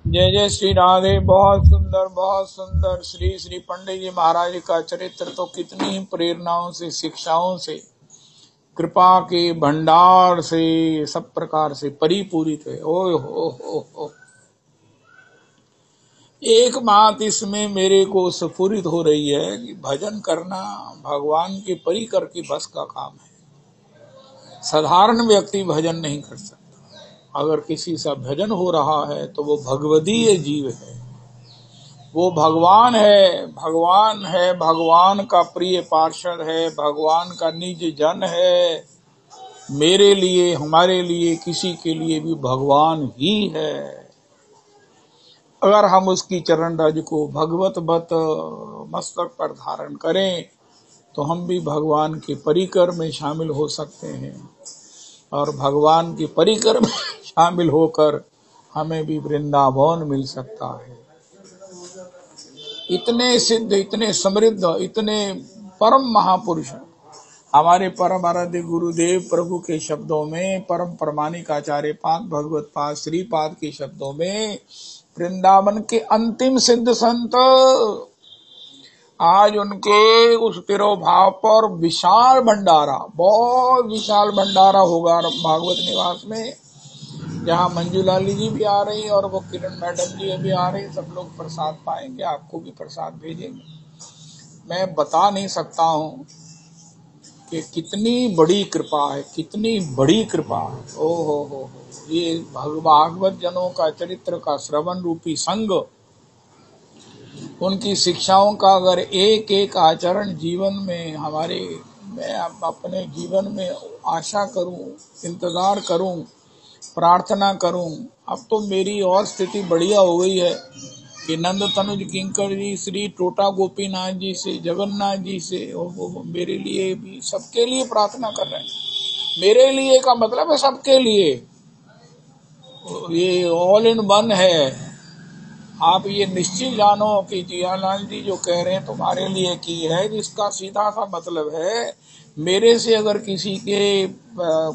S1: जय जय श्री राधे। बहुत सुंदर श्री श्री पंडित जी महाराज का चरित्र तो कितनी ही प्रेरणाओं से, शिक्षाओं से, कृपा के भंडार से सब प्रकार से परिपूरित है। ओह हो। एक बात इसमें मेरे को स्फुरित हो रही है कि भजन करना भगवान के परिकर की बस का काम है। साधारण व्यक्ति भजन नहीं कर सकता। अगर किसी से भजन हो रहा है तो वो भगवदीय जीव है, वो भगवान है, भगवान का प्रिय पार्षद है, भगवान का निज जन है। मेरे लिए, हमारे लिए, किसी के लिए भी भगवान ही है। अगर हम उसकी चरण रज को भगवत बत मस्तक पर धारण करें तो हम भी भगवान के परिकर में शामिल हो सकते हैं, और भगवान के परिकर में शामिल होकर हमें भी वृंदावन मिल सकता है। इतने सिद्ध, इतने समृद्ध, इतने परम महापुरुष हमारे परम आराध्य गुरुदेव प्रभु के शब्दों में, परम प्रमाणिक आचार्य पाद भगवत पाद श्रीपाद के शब्दों में, वृंदावन के अंतिम सिद्ध संत आज उनके उस तिरोभाव पर विशाल भंडारा, बहुत विशाल भंडारा होगा भागवत निवास में, जहाँ मंजूलाली जी भी आ रही और वो किरण मैडम जी भी आ रही। सब लोग प्रसाद पाएंगे, आपको भी प्रसाद भेजेंगे। मैं बता नहीं सकता हूँ कि कितनी बड़ी कृपा है, कितनी बड़ी कृपा है। ओ हो, ये भागवत जनों का चरित्र का श्रवण रूपी संग, उनकी शिक्षाओं का अगर एक एक आचरण जीवन में हमारे, मैं अपने जीवन में आशा करूं, इंतजार करूं, प्रार्थना करूं। अब तो मेरी और स्थिति बढ़िया हो गई है कि नंद तनुज किंकर जी, श्री टोटा गोपीनाथ जी से, जगन्नाथ जी से, वो मेरे लिए भी, सबके लिए प्रार्थना कर रहे हैं। मेरे लिए का मतलब है सबके लिए, ये ऑल इन वन है। आप ये निश्चित जानो कि जियालाल जी जो कह रहे हैं तुम्हारे लिए की है, जिसका सीधा सा मतलब है मेरे से अगर किसी के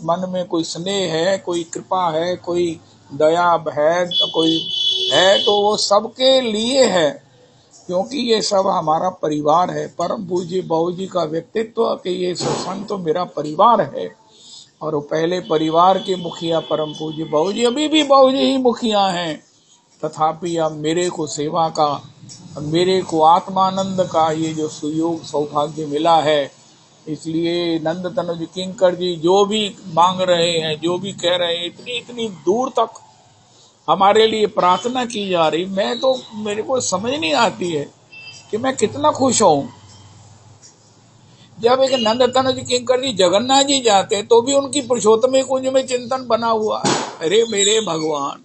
S1: मन में कोई स्नेह है, कोई कृपा है, कोई दया है, कोई है, तो वो सबके लिए है, क्योंकि ये सब हमारा परिवार है। परम पूज्य बाबू जी का व्यक्तित्व कि ये सत्संग तो मेरा परिवार है, और वो पहले परिवार के मुखिया परम पूज्य बाबू जी, अभी भी बाबू जी ही मुखिया हैं, तथापि अब मेरे को सेवा का, मेरे को आत्मानंद का ये जो सुयोग सौभाग्य मिला है, इसलिए नंद तनुज किंकर जी जो भी मांग रहे हैं, जो भी कह रहे हैं, इतनी इतनी दूर तक हमारे लिए प्रार्थना की जा रही, मैं तो, मेरे को समझ नहीं आती है कि मैं कितना खुश हूं। जब एक नंद तनुज किंकर जी जगन्नाथ जी जाते तो भी उनकी पुरुषोत्तम कुंज में चिंतन बना हुआ। अरे मेरे भगवान,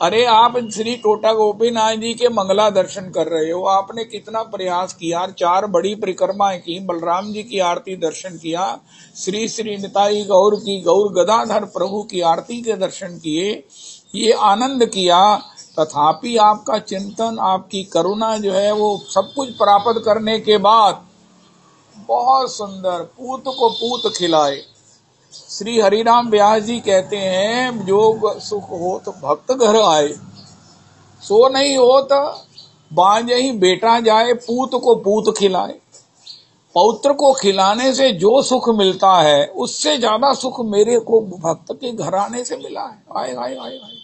S1: अरे आप श्री टोटा गोपीनाथ जी के मंगला दर्शन कर रहे हो, आपने कितना प्रयास किया, 4 बड़ी परिक्रमाएं की, बलराम जी की आरती दर्शन किया, श्री श्री निताई गौर की गौर गदाधर प्रभु की आरती के दर्शन किए, ये आनंद किया, तथापि आपका चिंतन, आपकी करुणा जो है वो सब कुछ प्राप्त करने के बाद बहुत सुंदर पूत को पूत खिलाए। श्री हरिराम व्यास जी कहते हैं, जो सुख हो तो भक्त घर आए, सो नहीं हो तो बांझही बेटा जाए, पूत को पूत खिलाए। पौत्र को खिलाने से जो सुख मिलता है उससे ज्यादा सुख मेरे को भक्त के घर आने से मिला है। आए आए आए आए।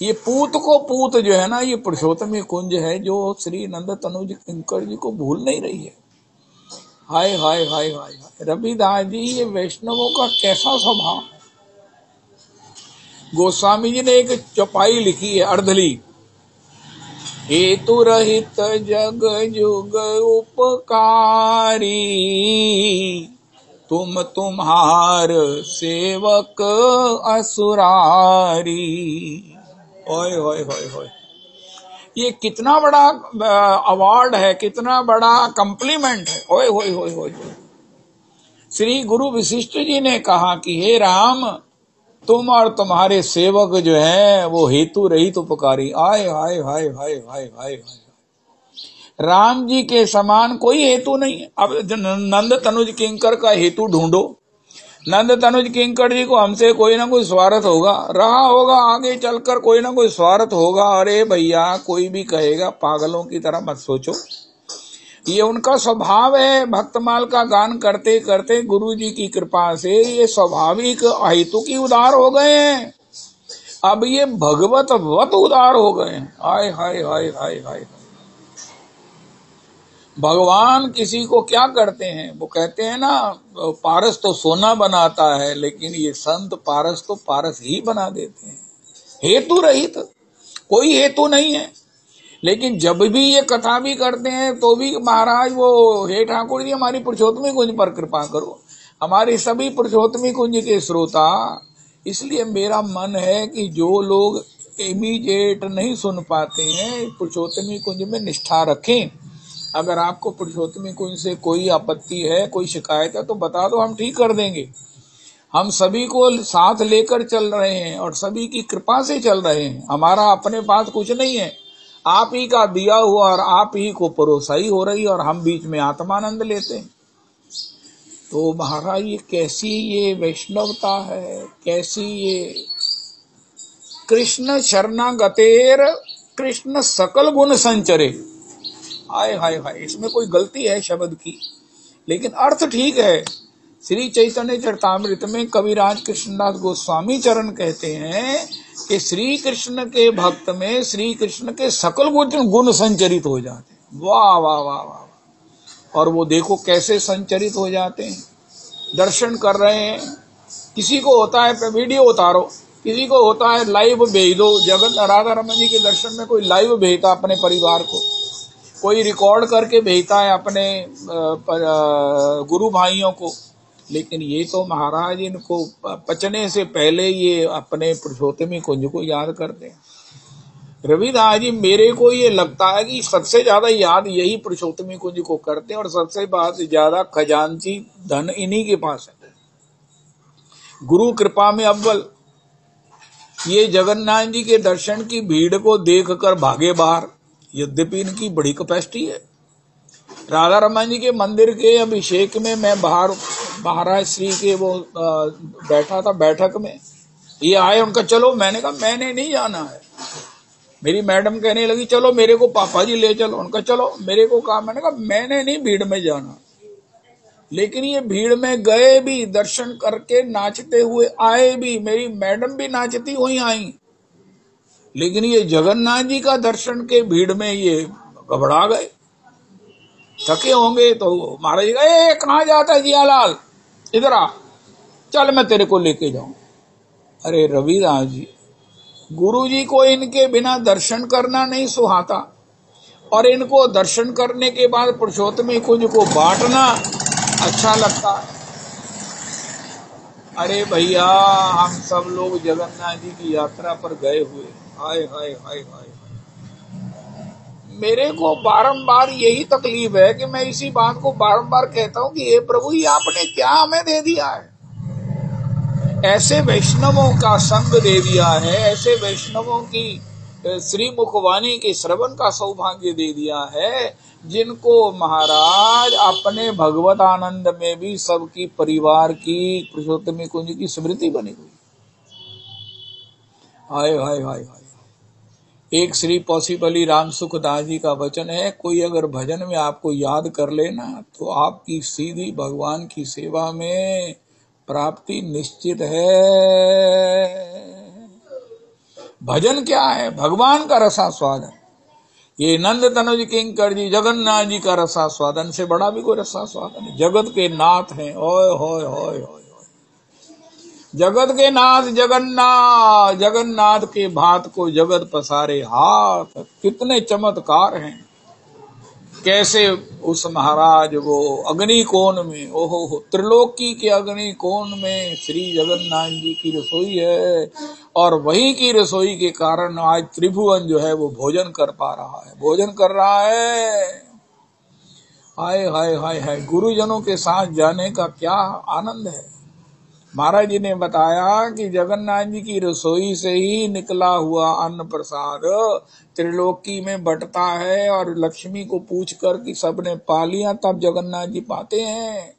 S1: ये पूत को पूत जो है ना, ये पुरुषोत्तमी कुंज है जो श्री नंद तनुज किंकर जी को भूल नहीं रही है। हाय हाय हाय हाय। रविदास जी, ये वैष्णवों का कैसा स्वभाव है। गोस्वामी जी ने एक चौपाई लिखी है, अर्धली, हेतु रहित जग जुग उपकारी, तुम तुम्हार सेवक असुरारी। ओए होए होए होए, ये कितना बड़ा अवार्ड है, कितना बड़ा कॉम्प्लीमेंट है। ओए होए होए होए। श्री गुरु वशिष्ठ जी ने कहा कि हे राम, तुम और तुम्हारे सेवक जो हैं वो हेतु रहित उपकारी। आय हाय हाय हाय हाय हाय हाय। राम जी के समान कोई हेतु नहीं है। अब नंद तनुज किंकर का हेतु ढूंढो। नंद तनुज किंकर जी को हमसे कोई ना कोई स्वार्थ होगा, रहा होगा, आगे चलकर कोई ना कोई स्वार्थ होगा। अरे भैया, कोई भी कहेगा, पागलों की तरह मत सोचो। ये उनका स्वभाव है। भक्तमाल का गान करते करते गुरु जी की कृपा से ये स्वाभाविक अहेतु की उदार हो गए हैं। अब ये भगवत वत उदार हो गए हैं। हाय हाय हाय हाय हाय। भगवान किसी को क्या करते हैं, वो कहते हैं ना, पारस तो सोना बनाता है, लेकिन ये संत पारस तो पारस ही बना देते हैं। हेतु रहित, कोई हेतु नहीं है। लेकिन जब भी ये कथा भी करते हैं तो भी महाराज वो, हे ठाकुर जी हमारी पुरुषोत्तमी कुंज पर कृपा करो, हमारी सभी पुरुषोत्तमी कुंज के श्रोता। इसलिए मेरा मन है कि जो लोग इमीडिएट नहीं सुन पाते हैं, पुरुषोत्तमी कुंज में निष्ठा रखें। अगर आपको पुरुषोत्तमी कुंज से कोई आपत्ति है, कोई शिकायत है तो बता दो, हम ठीक कर देंगे। हम सभी को साथ लेकर चल रहे हैं और सभी की कृपा से चल रहे हैं। हमारा अपने पास कुछ नहीं है, आप ही का दिया हुआ और आप ही को परोसाई हो रही, और हम बीच में आत्मानंद लेते हैं। तो महाराज, ये कैसी ये वैष्णवता है, कैसी ये कृष्ण शरणागतेर कृष्ण सकल गुण संचरे। हाय हाय हाय। इसमें कोई गलती है शब्द की, लेकिन अर्थ ठीक है। श्री चैतन्य चरितामृत में कविराज कृष्णदास गोस्वामी चरण कहते हैं कि श्री कृष्ण के भक्त में श्री कृष्ण के सकल गुण संचरित हो जाते हैं। वाह वाह वाह वाह। और वो देखो कैसे संचरित हो जाते हैं। दर्शन कर रहे हैं, किसी को होता है वीडियो उतारो, किसी को होता है लाइव भेज दो। जगत राधा रमन जी के दर्शन में कोई लाइव भेजता अपने परिवार को, कोई रिकॉर्ड करके भेजता है अपने गुरु भाइयों को। लेकिन ये तो महाराज, इनको पचने से पहले ये अपने पुरुषोत्तमी कुंज को याद करते हैं। रविदास जी, मेरे को ये लगता है कि सबसे ज्यादा याद यही पुरुषोत्तमी कुंज को करते हैं, और सबसे ज्यादा खजांची धन इन्हीं के पास है। गुरु कृपा में अव्वल। ये जगन्नाथ जी के दर्शन की भीड़ को देखकर भागे बाहर, यद्यपि इनकी बड़ी कैपेसिटी है। राधा रमन जी के मंदिर के अभिषेक में मैं महाराज श्री के वो बैठा था बैठक में, ये आए, उनका चलो, मैंने कहा मैंने नहीं जाना है। मेरी मैडम कहने लगी चलो मेरे को पापा जी ले चलो, उनका चलो, मेरे को कहा, मैंने कहा मैंने नहीं भीड़ में जाना। लेकिन ये भीड़ में गए भी, दर्शन करके नाचते हुए आए भी, मेरी मैडम भी नाचती हुई आई। लेकिन ये जगन्नाथ जी का दर्शन के भीड़ में ये घबरा गए, थके होंगे। तो महाराज जी कहे, कहाँ जाता है जियालाल, इधर आ, चल मैं तेरे को लेके जाऊं। अरे रविदास जी, गुरु जी को इनके बिना दर्शन करना नहीं सुहाता, और इनको दर्शन करने के बाद पुरुषोत्तमी कुंज को बांटना अच्छा लगता है। अरे भैया, हम सब लोग जगन्नाथ जी की यात्रा पर गए हुए। हाय हाय हाय हाय। मेरे को बारंबार यही तकलीफ है कि मैं इसी बात को बारंबार कहता हूँ कि हे प्रभु, ये आपने क्या हमें दे दिया है? ऐसे वैष्णवों का संग दे दिया है, ऐसे वैष्णवों की श्री मुखवाणी के श्रवण का सौभाग्य दे दिया है, जिनको महाराज अपने भगवत आनंद में भी सबकी परिवार की पुरुषोत्तम कुंज की स्मृति बनी हुई। हाय हाय हाय हाय। एक श्री पॉसिबली राम सुखदास जी का वचन है, कोई अगर भजन में आपको याद कर लेना तो आपकी सीधी भगवान की सेवा में प्राप्ति निश्चित है। भजन क्या है? भगवान का रसास्वादन। ये नंद तनुज किंकर जी जगन्नाथ जी का रसास्वादन से बड़ा भी कोई रसास्वादन है। जगत के नाथ हैं। ओए होए होए होए। जगत के नाथ जगन्नाथ, जगन्नाथ के भात को जगत पसारे हाथ। कितने चमत्कार हैं। कैसे उस महाराज वो अग्नि कोण में, ओहो, त्रिलोकी के अग्नि कोण में श्री जगन्नाथ जी की रसोई है, और वही की रसोई के कारण आज त्रिभुवन जो है वो भोजन कर पा रहा है, भोजन कर रहा है। हाय हाय हाय हाय। गुरुजनों के साथ जाने का क्या आनंद है। महाराज जी ने बताया कि जगन्नाथ जी की रसोई से ही निकला हुआ अन्न प्रसाद त्रिलोकी में बंटता है, और लक्ष्मी को पूछ कर कि सबने पा लिया तब जगन्नाथ जी पाते हैं।